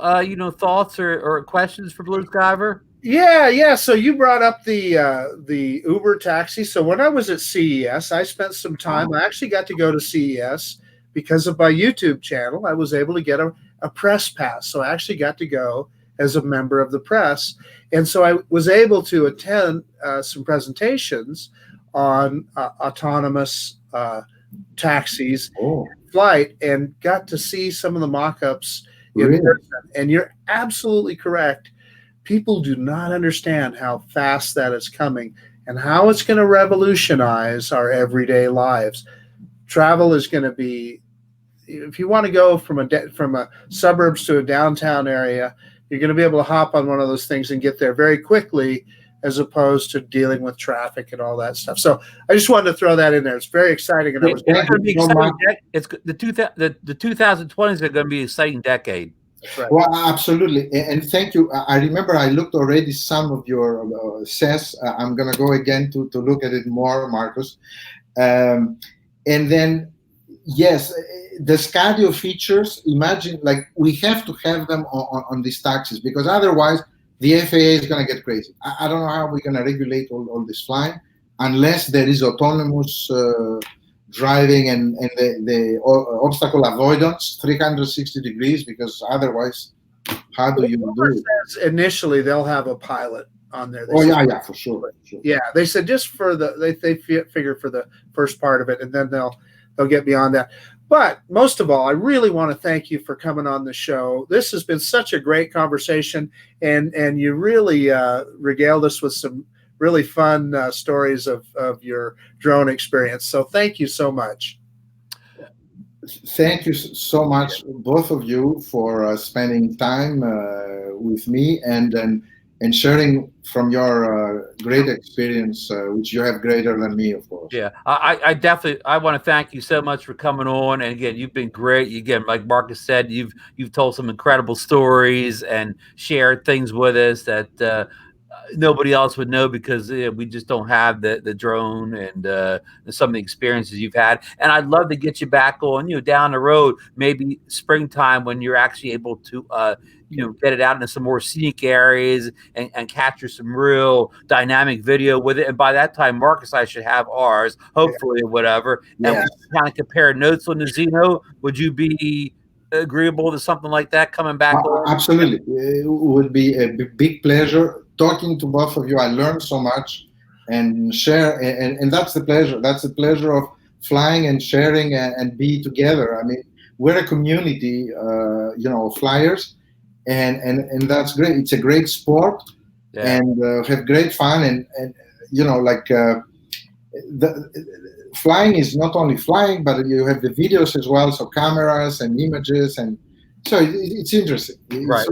thoughts or questions for BlueSkyver? Yeah. So you brought up the Uber taxi. So when I was at CES, I spent some time. I actually got to go to CES because of my YouTube channel. I was able to get a press pass. So I actually got to go as a member of the press. And so I was able to attend some presentations on autonomous taxis. Oh. Flight, and got to see some of the mock-ups in person. And you're absolutely correct. People do not understand how fast that is coming and how it's going to revolutionize our everyday lives. Travel is going to be, if you want to go from a suburbs to a downtown area, you're going to be able to hop on one of those things and get there very quickly, as opposed to dealing with traffic and all that stuff. So I just wanted to throw that in there. It's very exciting. And it's going to be exciting. It's the 2020s are going to be an exciting decade. That's right. Well, absolutely, and thank you. I remember I looked already some of your says. I'm gonna go again to look at it more, Marcus. And then, yes, the Scadio features. Imagine, like, we have to have them on these taxis, because otherwise the FAA is gonna get crazy. I don't know how we're gonna regulate all this flying unless there is autonomous driving and the obstacle avoidance 360 degrees, because otherwise, how do you do it? Initially, they'll have a pilot on there. Oh, yeah, for sure. Yeah, they said just for they figure for the first part of it, and then they'll get beyond that. But most of all, I really want to thank you for coming on the show. This has been such a great conversation, and you really regaled us with some really fun stories of your drone experience. So thank you so much. Thank you so much, both of you, for spending time with me and sharing from your great experience, which you have greater than me, of course. Yeah, I definitely want to thank you so much for coming on. And again, you've been great. Again, like Marcus said, you've told some incredible stories and shared things with us that nobody else would know, because we just don't have the drone and some of the experiences you've had. And I'd love to get you back on, down the road, maybe springtime, when you're actually able to get it out into some more scenic areas and capture some real dynamic video with it. And by that time, Marcus, I should have ours, hopefully, or whatever. And we kind of compare notes on the Zino. Would you be agreeable to something like that coming back on? Absolutely. It would be a big pleasure talking to both of you. I learned so much and share, and that's the pleasure. That's the pleasure of flying and sharing and be together. I mean, we're a community, of flyers, and that's great. It's a great sport, and have great fun, and flying is not only flying, but you have the videos as well, so cameras and images, and so it's interesting. Right.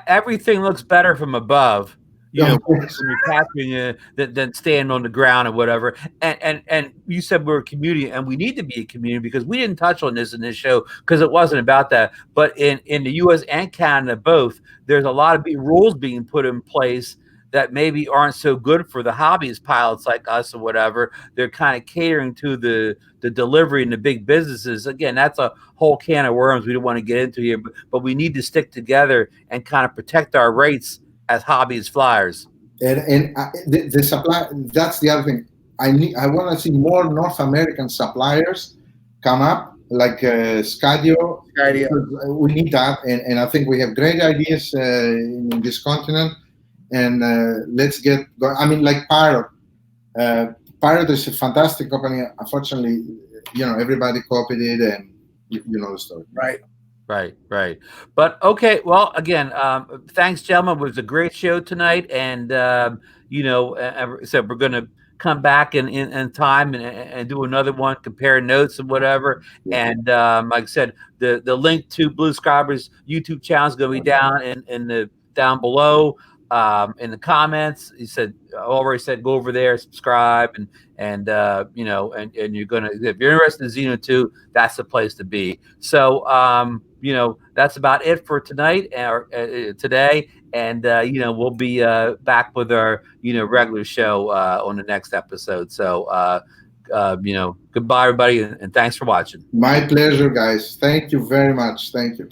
Everything looks better from above, when you're capturing it, than staying on the ground or whatever. And you said we're a community, and we need to be a community, because we didn't touch on this in this show because it wasn't about that. But in the U.S. and Canada both, there's a lot of rules being put in place that maybe aren't so good for the hobbyist pilots like us or whatever. They're kind of catering to the delivery and the big businesses. Again, that's a whole can of worms we don't want to get into here, but we need to stick together and kind of protect our rights as hobbyist flyers. And the supply, that's the other thing. I want to see more North American suppliers come up, like Scadio. We need that, and I think we have great ideas in this continent. And let's get going. I mean, like Pirate. Pirate is a fantastic company. Unfortunately, everybody copied it, and you know the story. Right. But okay, well, again, thanks, gentlemen. It was a great show tonight, and so we're going to come back in time and do another one, compare notes and whatever. And like I said, the link to BlueSkyver's YouTube channel is going to be down below. In the comments, he said, already said, go over there, subscribe, and you're gonna, if you're interested in Zino 2, that's the place to be. So that's about it for tonight or today, and we'll be back with our regular show on the next episode. So goodbye, everybody, and thanks for watching. My pleasure, guys. Thank you very much. Thank you.